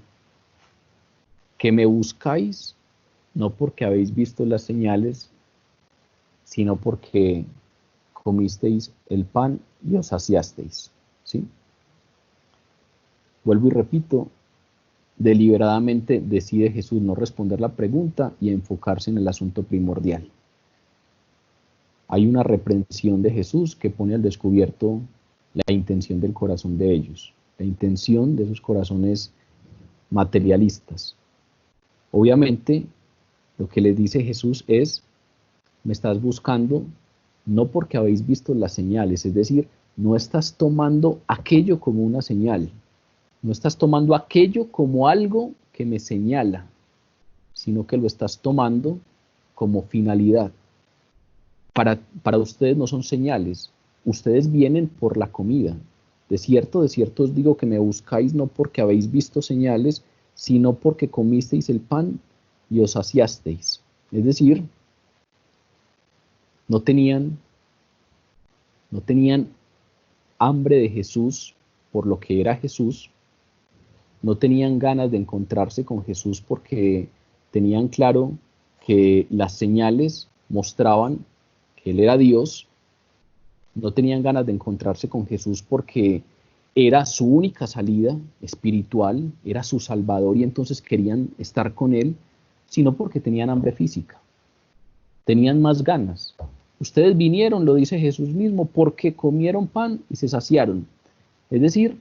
que me buscáis no porque habéis visto las señales, sino porque comisteis el pan y os saciasteis. ¿Sí? Vuelvo y repito, deliberadamente decide Jesús no responder la pregunta y enfocarse en el asunto primordial. Hay una reprensión de Jesús que pone al descubierto la intención del corazón de ellos, la intención de esos corazones materialistas. Obviamente, lo que les dice Jesús es: me estás buscando no porque habéis visto las señales, es decir, no estás tomando aquello como una señal, no estás tomando aquello como algo que me señala, sino que lo estás tomando como finalidad. Para ustedes no son señales, ustedes vienen por la comida. De cierto os digo que me buscáis no porque habéis visto señales, sino porque comisteis el pan y os saciasteis. Es decir, no tenían hambre de Jesús por lo que era Jesús, no tenían ganas de encontrarse con Jesús porque tenían claro que las señales mostraban que Él era Dios, no tenían ganas de encontrarse con Jesús porque era su única salida espiritual, era su Salvador y entonces querían estar con Él, sino porque tenían hambre física, tenían más ganas. Ustedes vinieron, lo dice Jesús mismo, porque comieron pan y se saciaron. Es decir,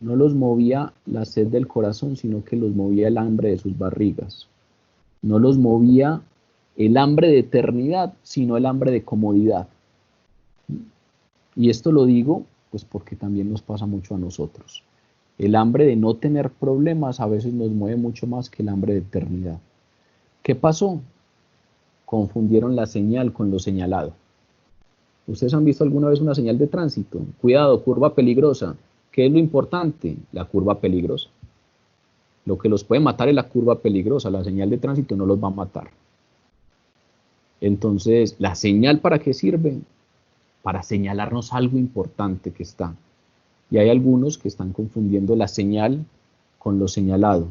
no los movía la sed del corazón, sino que los movía el hambre de sus barrigas. No los movía el hambre de eternidad, sino el hambre de comodidad. Y esto lo digo, pues porque también nos pasa mucho a nosotros. El hambre de no tener problemas a veces nos mueve mucho más que el hambre de eternidad. ¿Qué pasó? Confundieron la señal con lo señalado. ¿Ustedes han visto alguna vez una señal de tránsito? Cuidado, curva peligrosa. ¿Qué es lo importante? La curva peligrosa. Lo que los puede matar es la curva peligrosa, la señal de tránsito no los va a matar. Entonces, ¿la señal para qué sirve? Para señalarnos algo importante que está. Y hay algunos que están confundiendo la señal con lo señalado.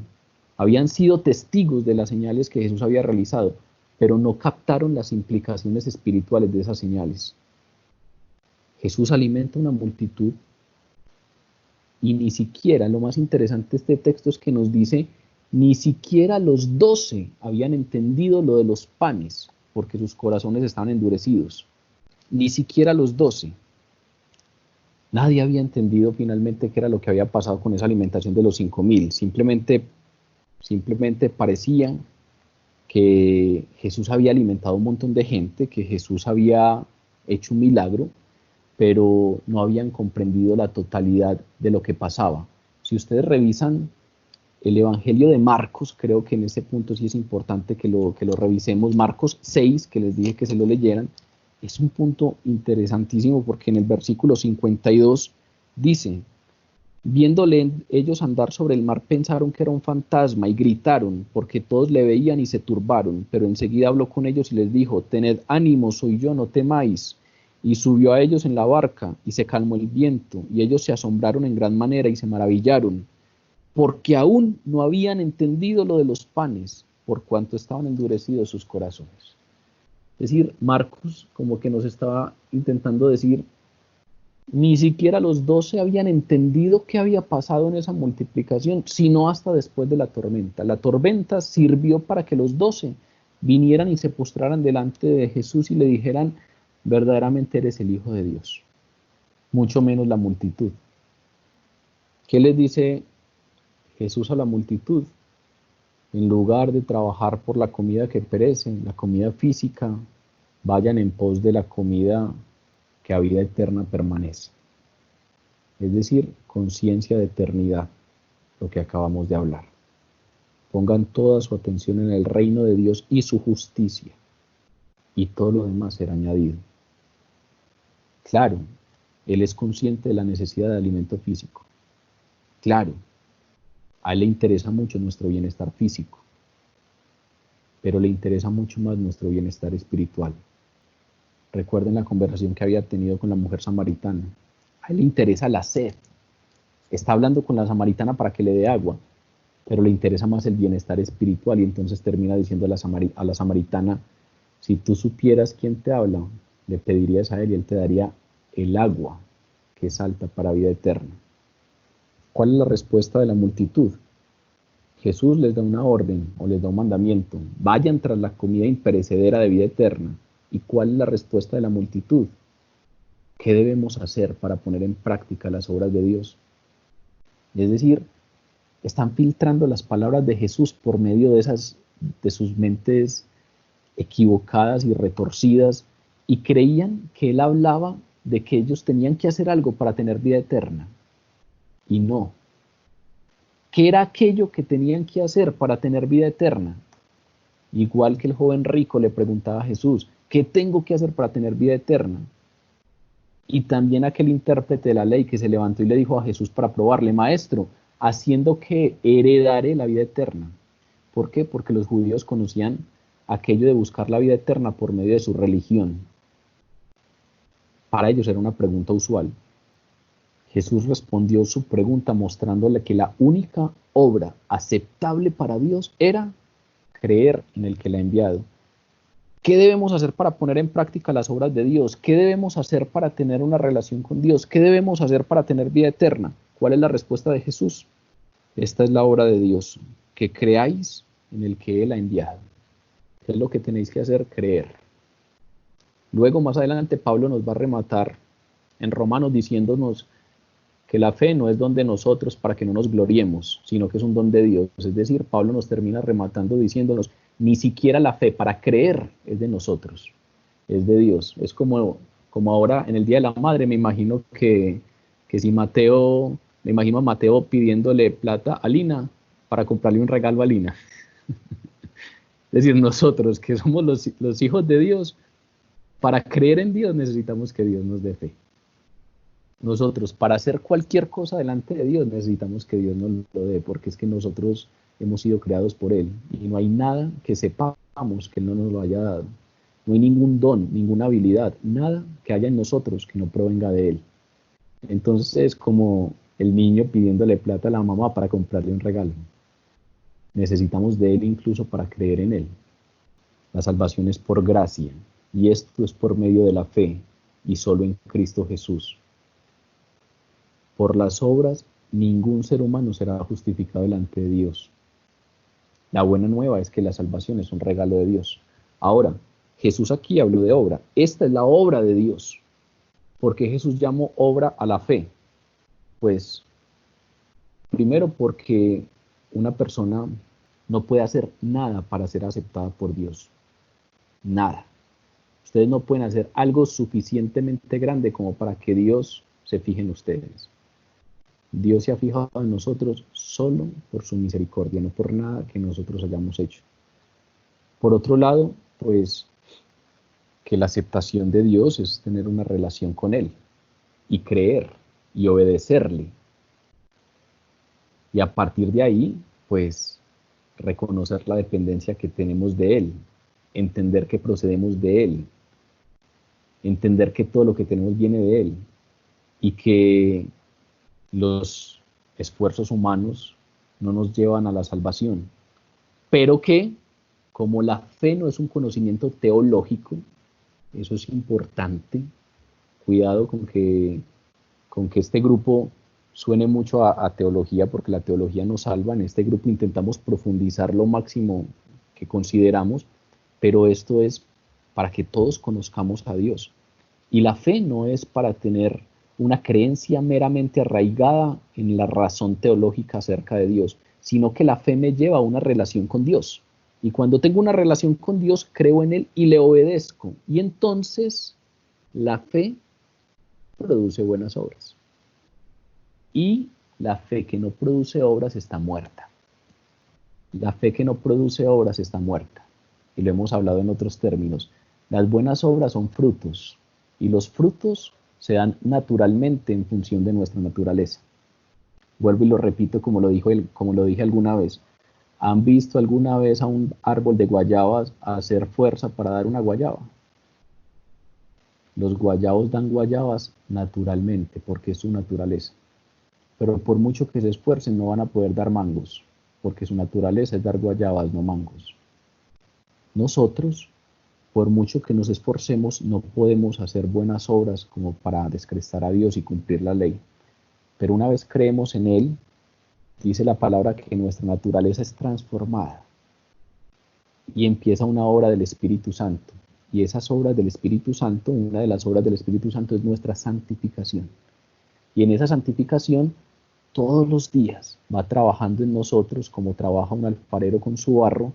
Habían sido testigos de las señales que Jesús había realizado, pero no captaron las implicaciones espirituales de esas señales. Jesús alimenta una multitud y ni siquiera, lo más interesante de este texto es que nos dice, ni siquiera los 12 habían entendido lo de los panes, porque sus corazones estaban endurecidos. Ni siquiera los 12. Nadie había entendido finalmente qué era lo que había pasado con esa alimentación de los 5,000. Simplemente parecía que Jesús había alimentado a un montón de gente, que Jesús había hecho un milagro, pero no habían comprendido la totalidad de lo que pasaba. Si ustedes revisan el Evangelio de Marcos, creo que en ese punto sí es importante que lo revisemos, Marcos 6, que les dije que se lo leyeran, es un punto interesantísimo porque en el versículo 52 dice, viéndole ellos andar sobre el mar pensaron que era un fantasma y gritaron porque todos le veían y se turbaron, pero enseguida habló con ellos y les dijo, tened ánimo, soy yo, no temáis. Y subió a ellos en la barca y se calmó el viento y ellos se asombraron en gran manera y se maravillaron porque aún no habían entendido lo de los panes por cuanto estaban endurecidos sus corazones. Es decir, Marcos como que nos estaba intentando decir, ni siquiera los 12 habían entendido qué había pasado en esa multiplicación, sino hasta después de la tormenta. La tormenta sirvió para que los 12 vinieran y se postraran delante de Jesús y le dijeran, verdaderamente eres el Hijo de Dios, mucho menos la multitud. ¿Qué les dice Jesús a la multitud? En lugar de trabajar por la comida que perece, la comida física, vayan en pos de la comida que a vida eterna permanece. Es decir, conciencia de eternidad, lo que acabamos de hablar. Pongan toda su atención en el reino de Dios y su justicia, y todo lo demás será añadido. Claro, Él es consciente de la necesidad de alimento físico. Claro, a Él le interesa mucho nuestro bienestar físico, pero le interesa mucho más nuestro bienestar espiritual. Recuerden la conversación que había tenido con la mujer samaritana. A Él le interesa la sed. Está hablando con la samaritana para que le dé agua, pero le interesa más el bienestar espiritual y entonces termina diciendo a la samaritana, si tú supieras quién te habla, le pedirías a Él y Él te daría el agua que salta para vida eterna. ¿Cuál es la respuesta de la multitud? Jesús les da una orden o les da un mandamiento: vayan tras la comida imperecedera de vida eterna. ¿Y cuál es la respuesta de la multitud? ¿Qué debemos hacer para poner en práctica las obras de Dios? Es decir, están filtrando las palabras de Jesús por medio de sus mentes equivocadas y retorcidas, y creían que él hablaba de que ellos tenían que hacer algo para tener vida eterna. Y no. ¿Qué era aquello que tenían que hacer para tener vida eterna? Igual que el joven rico le preguntaba a Jesús: ¿qué tengo que hacer para tener vida eterna? Y también aquel intérprete de la ley que se levantó y le dijo a Jesús para probarle: Maestro, haciendo que heredaré la vida eterna. ¿Por qué? Porque los judíos conocían aquello de buscar la vida eterna por medio de su religión. Para ellos era una pregunta usual. Jesús respondió su pregunta mostrándole que la única obra aceptable para Dios era creer en el que le ha enviado. ¿Qué debemos hacer para poner en práctica las obras de Dios? ¿Qué debemos hacer para tener una relación con Dios? ¿Qué debemos hacer para tener vida eterna? ¿Cuál es la respuesta de Jesús? Esta es la obra de Dios, que creáis en el que Él ha enviado. ¿Qué es lo que tenéis que hacer? Creer. Luego, más adelante, Pablo nos va a rematar en Romanos diciéndonos que la fe no es don de nosotros para que no nos gloriemos, sino que es un don de Dios. Es decir, Pablo nos termina rematando diciéndonos: ni siquiera la fe para creer es de nosotros, es de Dios. Es como ahora en el Día de la Madre, me imagino que si Mateo, me imagino a Mateo pidiéndole plata a Lina para comprarle un regalo a Lina. Es decir, nosotros que somos los hijos de Dios, para creer en Dios necesitamos que Dios nos dé fe. Nosotros, para hacer cualquier cosa delante de Dios, necesitamos que Dios nos lo dé, porque es que nosotros hemos sido creados por Él, y no hay nada que sepamos que Él no nos lo haya dado. No hay ningún don, ninguna habilidad, nada que haya en nosotros que no provenga de Él. Entonces es como el niño pidiéndole plata a la mamá para comprarle un regalo. Necesitamos de Él incluso para creer en Él. La salvación es por gracia, y esto es por medio de la fe, y solo en Cristo Jesús. Por las obras, ningún ser humano será justificado delante de Dios. La buena nueva es que la salvación es un regalo de Dios. Ahora, Jesús aquí habló de obra. Esta es la obra de Dios. ¿Por qué Jesús llamó obra a la fe? Pues, primero porque una persona no puede hacer nada para ser aceptada por Dios. Nada. Ustedes no pueden hacer algo suficientemente grande como para que Dios se fije en ustedes. Dios se ha fijado en nosotros solo por su misericordia, no por nada que nosotros hayamos hecho. Por otro lado, pues, que la aceptación de Dios es tener una relación con Él, y creer, y obedecerle. Y a partir de ahí, pues, reconocer la dependencia que tenemos de Él, entender que procedemos de Él, entender que todo lo que tenemos viene de Él, y que los esfuerzos humanos no nos llevan a la salvación, pero que, como la fe no es un conocimiento teológico, eso es importante. Cuidado con que este grupo suene mucho a teología, porque la teología nos salva. En este grupo intentamos profundizar lo máximo que consideramos, pero esto es para que todos conozcamos a Dios. Y la fe no es para tener una creencia meramente arraigada en la razón teológica acerca de Dios, sino que la fe me lleva a una relación con Dios. Y cuando tengo una relación con Dios, creo en Él y le obedezco. Y entonces la fe produce buenas obras. Y la fe que no produce obras está muerta. La fe que no produce obras está muerta. Y lo hemos hablado en otros términos. Las buenas obras son frutos, y los frutos se dan naturalmente en función de nuestra naturaleza. Vuelvo y lo repito como lo dije alguna vez. ¿Han visto alguna vez a un árbol de guayabas hacer fuerza para dar una guayaba? Los guayabos dan guayabas naturalmente, porque es su naturaleza. Pero por mucho que se esfuercen, no van a poder dar mangos, porque su naturaleza es dar guayabas, no mangos. Nosotros, por mucho que nos esforcemos, no podemos hacer buenas obras como para descrestar a Dios y cumplir la ley. Pero una vez creemos en Él, Dice la palabra que nuestra naturaleza es transformada y empieza una obra del Espíritu Santo. Y esas obras del Espíritu Santo, una de las obras del Espíritu Santo es nuestra santificación. Y en esa santificación, todos los días va trabajando en nosotros como trabaja un alfarero con su barro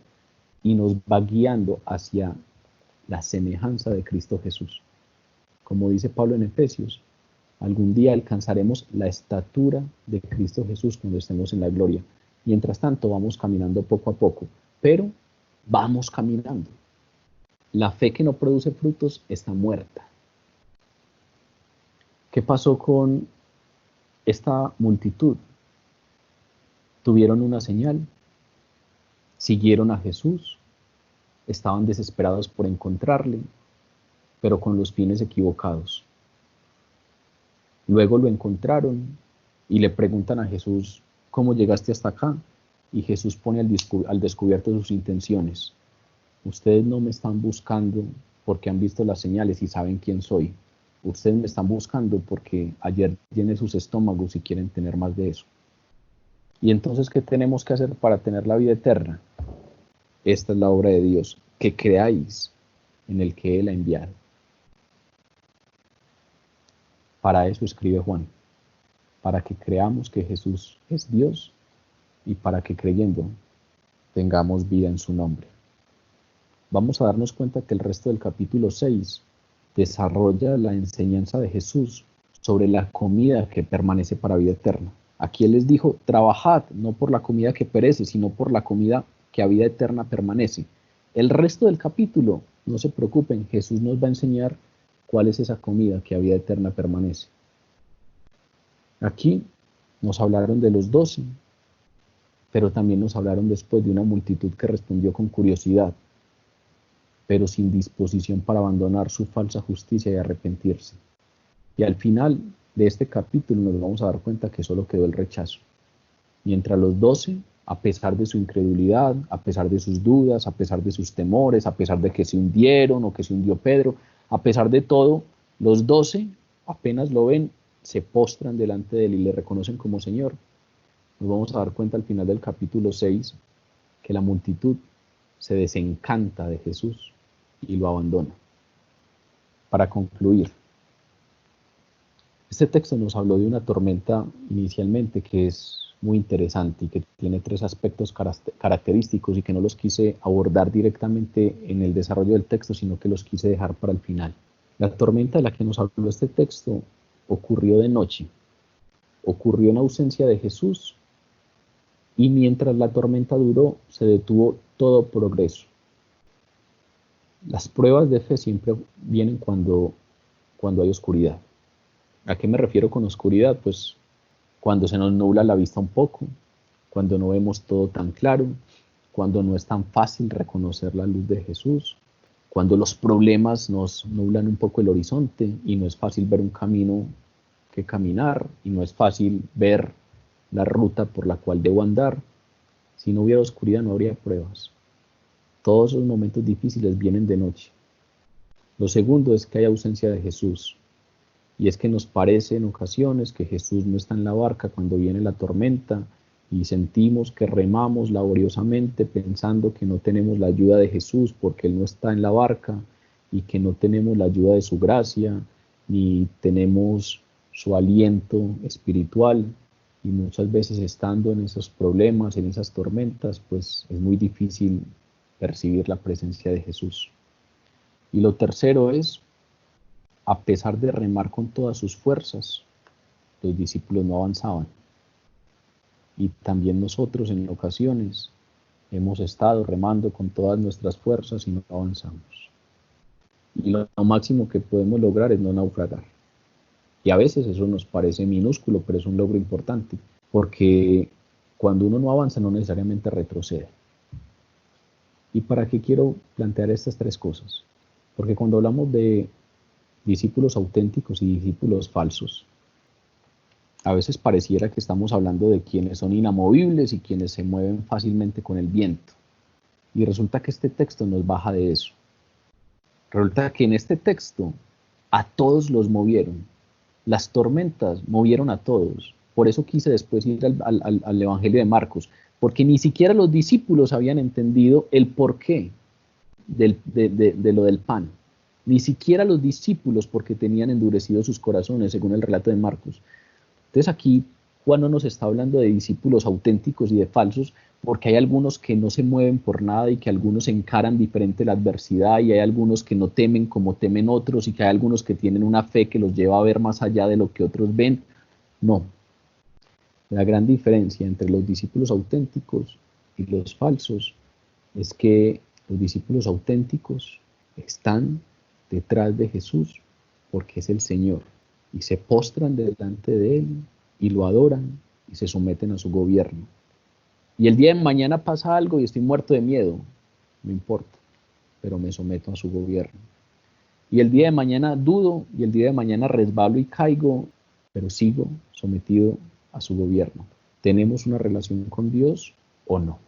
y nos va guiando hacia la semejanza de Cristo Jesús. Como dice Pablo en Efesios, algún día alcanzaremos la estatura de Cristo Jesús cuando estemos en la gloria. Mientras tanto, vamos caminando poco a poco, pero vamos caminando. La fe que no produce frutos está muerta. ¿Qué pasó con esta multitud? Tuvieron una señal, siguieron a Jesús, estaban desesperados por encontrarle, pero con los fines equivocados. Luego lo encontraron y le preguntan a Jesús, ¿cómo llegaste hasta acá? Y Jesús pone al descubierto sus intenciones. Ustedes no me están buscando porque han visto las señales y saben quién soy. Ustedes me están buscando porque ayer llené sus estómagos y quieren tener más de eso. Y entonces, ¿qué tenemos que hacer para tener la vida eterna? Esta es la obra de Dios, que creáis en el que Él ha enviado. Para eso escribe Juan, para que creamos que Jesús es Dios y para que creyendo tengamos vida en su nombre. Vamos a darnos cuenta que el resto del capítulo 6 desarrolla la enseñanza de Jesús sobre la comida que permanece para vida eterna. Aquí Él les dijo, trabajad no por la comida que perece, sino por la comida que a vida eterna permanece. El resto del capítulo, no se preocupen, Jesús nos va a enseñar cuál es esa comida que a vida eterna permanece. Aquí nos hablaron de los 12, pero también nos hablaron después de una multitud que respondió con curiosidad, pero sin disposición para abandonar su falsa justicia y arrepentirse. Y al final de este capítulo nos vamos a dar cuenta que solo quedó el rechazo. Mientras los 12, a pesar de su incredulidad, a pesar de sus dudas, a pesar de sus temores, a pesar de que se hundieron o que se hundió Pedro, a pesar de todo, los 12 apenas lo ven, se postran delante de él y le reconocen como Señor. Nos vamos a dar cuenta al final del capítulo 6 que la multitud se desencanta de Jesús y lo abandona. Para concluir, este texto nos habló de una tormenta inicialmente que es muy interesante y que tiene 3 aspectos característicos y que no los quise abordar directamente en el desarrollo del texto, sino que los quise dejar para el final. La tormenta de la que nos habló este texto ocurrió de noche, ocurrió en ausencia de Jesús y mientras la tormenta duró se detuvo todo progreso. Las pruebas de fe siempre vienen cuando hay oscuridad. ¿A qué me refiero con oscuridad? Pues cuando se nos nubla la vista un poco, cuando no vemos todo tan claro, cuando no es tan fácil reconocer la luz de Jesús, cuando los problemas nos nublan un poco el horizonte y no es fácil ver un camino que caminar y no es fácil ver la ruta por la cual debo andar. Si no hubiera oscuridad no habría pruebas. Todos esos momentos difíciles vienen de noche. Lo segundo es que hay ausencia de Jesús. Y es que nos parece en ocasiones que Jesús no está en la barca cuando viene la tormenta y sentimos que remamos laboriosamente pensando que no tenemos la ayuda de Jesús porque Él no está en la barca y que no tenemos la ayuda de su gracia ni tenemos su aliento espiritual. Y muchas veces estando en esos problemas, en esas tormentas, pues es muy difícil percibir la presencia de Jesús. Y lo tercero es, a pesar de remar con todas sus fuerzas, los discípulos no avanzaban. Y también nosotros en ocasiones hemos estado remando con todas nuestras fuerzas y no avanzamos. Y lo máximo que podemos lograr es no naufragar. Y a veces eso nos parece minúsculo, pero es un logro importante, porque cuando uno no avanza no necesariamente retrocede. ¿Y para qué quiero plantear estas 3 cosas? Porque cuando hablamos de discípulos auténticos y discípulos falsos, a veces pareciera que estamos hablando de quienes son inamovibles y quienes se mueven fácilmente con el viento. Y resulta que este texto nos baja de eso. Resulta que en este texto a todos los movieron. Las tormentas movieron a todos. Por eso quise después ir al Evangelio de Marcos, porque ni siquiera los discípulos habían entendido el porqué de lo del pan. Ni siquiera los discípulos, porque tenían endurecidos sus corazones, según el relato de Marcos. Entonces aquí Juan no nos está hablando de discípulos auténticos y de falsos, porque hay algunos que no se mueven por nada y que algunos encaran diferente la adversidad, y hay algunos que no temen como temen otros, y que hay algunos que tienen una fe que los lleva a ver más allá de lo que otros ven. No. La gran diferencia entre los discípulos auténticos y los falsos es que los discípulos auténticos están detrás de Jesús porque es el Señor, y se postran delante de Él y lo adoran y se someten a su gobierno. Y el día de mañana pasa algo y estoy muerto de miedo, no importa, pero me someto a su gobierno. Y el día de mañana dudo, y el día de mañana resbalo y caigo, pero sigo sometido a su gobierno. ¿Tenemos una relación con Dios o no?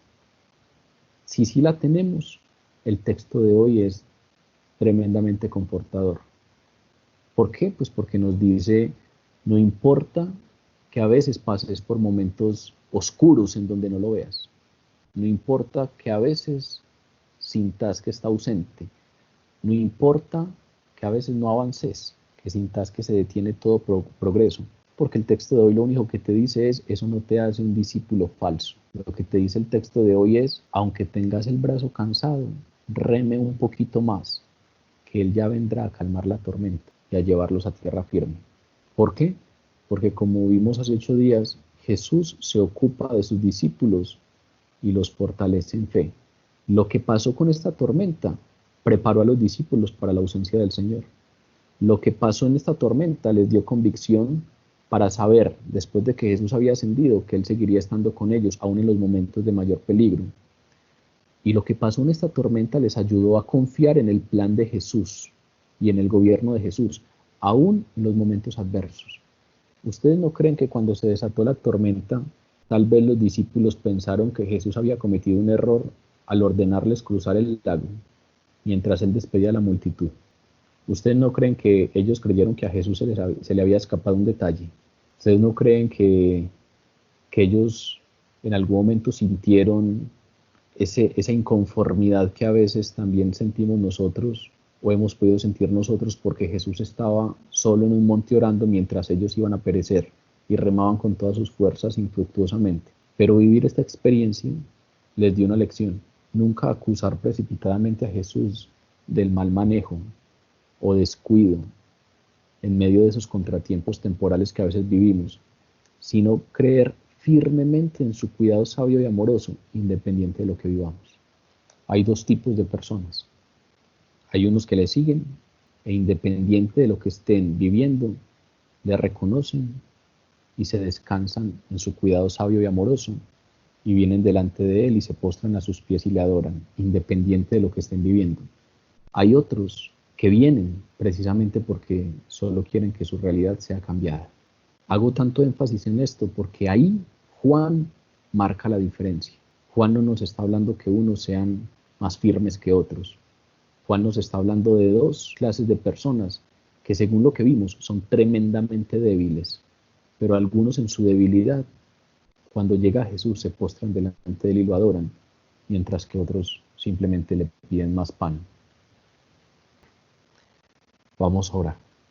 Si sí la tenemos, el texto de hoy es tremendamente confortador. ¿Por qué? Pues porque nos dice, no importa que a veces pases por momentos oscuros en donde no lo veas. No importa que a veces sintas que está ausente. No importa que a veces no avances, que sintas que se detiene todo progreso. Porque el texto de hoy lo único que te dice es, eso no te hace un discípulo falso. Lo que te dice el texto de hoy es, aunque tengas el brazo cansado, reme un poquito más, que Él ya vendrá a calmar la tormenta y a llevarlos a tierra firme. ¿Por qué? Porque como vimos hace 8 días, Jesús se ocupa de sus discípulos y los fortalece en fe. Lo que pasó con esta tormenta preparó a los discípulos para la ausencia del Señor. Lo que pasó en esta tormenta les dio convicción para saber, después de que Jesús había ascendido, que Él seguiría estando con ellos, aún en los momentos de mayor peligro. Y lo que pasó en esta tormenta les ayudó a confiar en el plan de Jesús y en el gobierno de Jesús, aún en los momentos adversos. ¿Ustedes no creen que cuando se desató la tormenta, tal vez los discípulos pensaron que Jesús había cometido un error al ordenarles cruzar el lago, mientras Él despedía a la multitud? ¿Ustedes no creen que ellos creyeron que a Jesús se le había escapado un detalle? ¿Ustedes no creen que ellos en algún momento sintieron esa inconformidad que a veces también sentimos nosotros o hemos podido sentir nosotros porque Jesús estaba solo en un monte orando mientras ellos iban a perecer y remaban con todas sus fuerzas infructuosamente? Pero vivir esta experiencia les dio una lección. Nunca acusar precipitadamente a Jesús del mal manejo o descuido en medio de esos contratiempos temporales que a veces vivimos, sino creer firmemente en su cuidado sabio y amoroso, independiente de lo que vivamos. Hay dos tipos de personas. Hay unos que le siguen e independiente de lo que estén viviendo, le reconocen y se descansan en su cuidado sabio y amoroso, y vienen delante de Él y se postran a sus pies y le adoran, independiente de lo que estén viviendo. Hay otros que vienen precisamente porque solo quieren que su realidad sea cambiada. Hago tanto énfasis en esto porque ahí Juan marca la diferencia. Juan no nos está hablando que unos sean más firmes que otros. Juan nos está hablando de dos clases de personas que, según lo que vimos, son tremendamente débiles, pero algunos en su debilidad, cuando llega Jesús, se postran delante de Él y lo adoran, mientras que otros simplemente le piden más pan. Vamos a orar.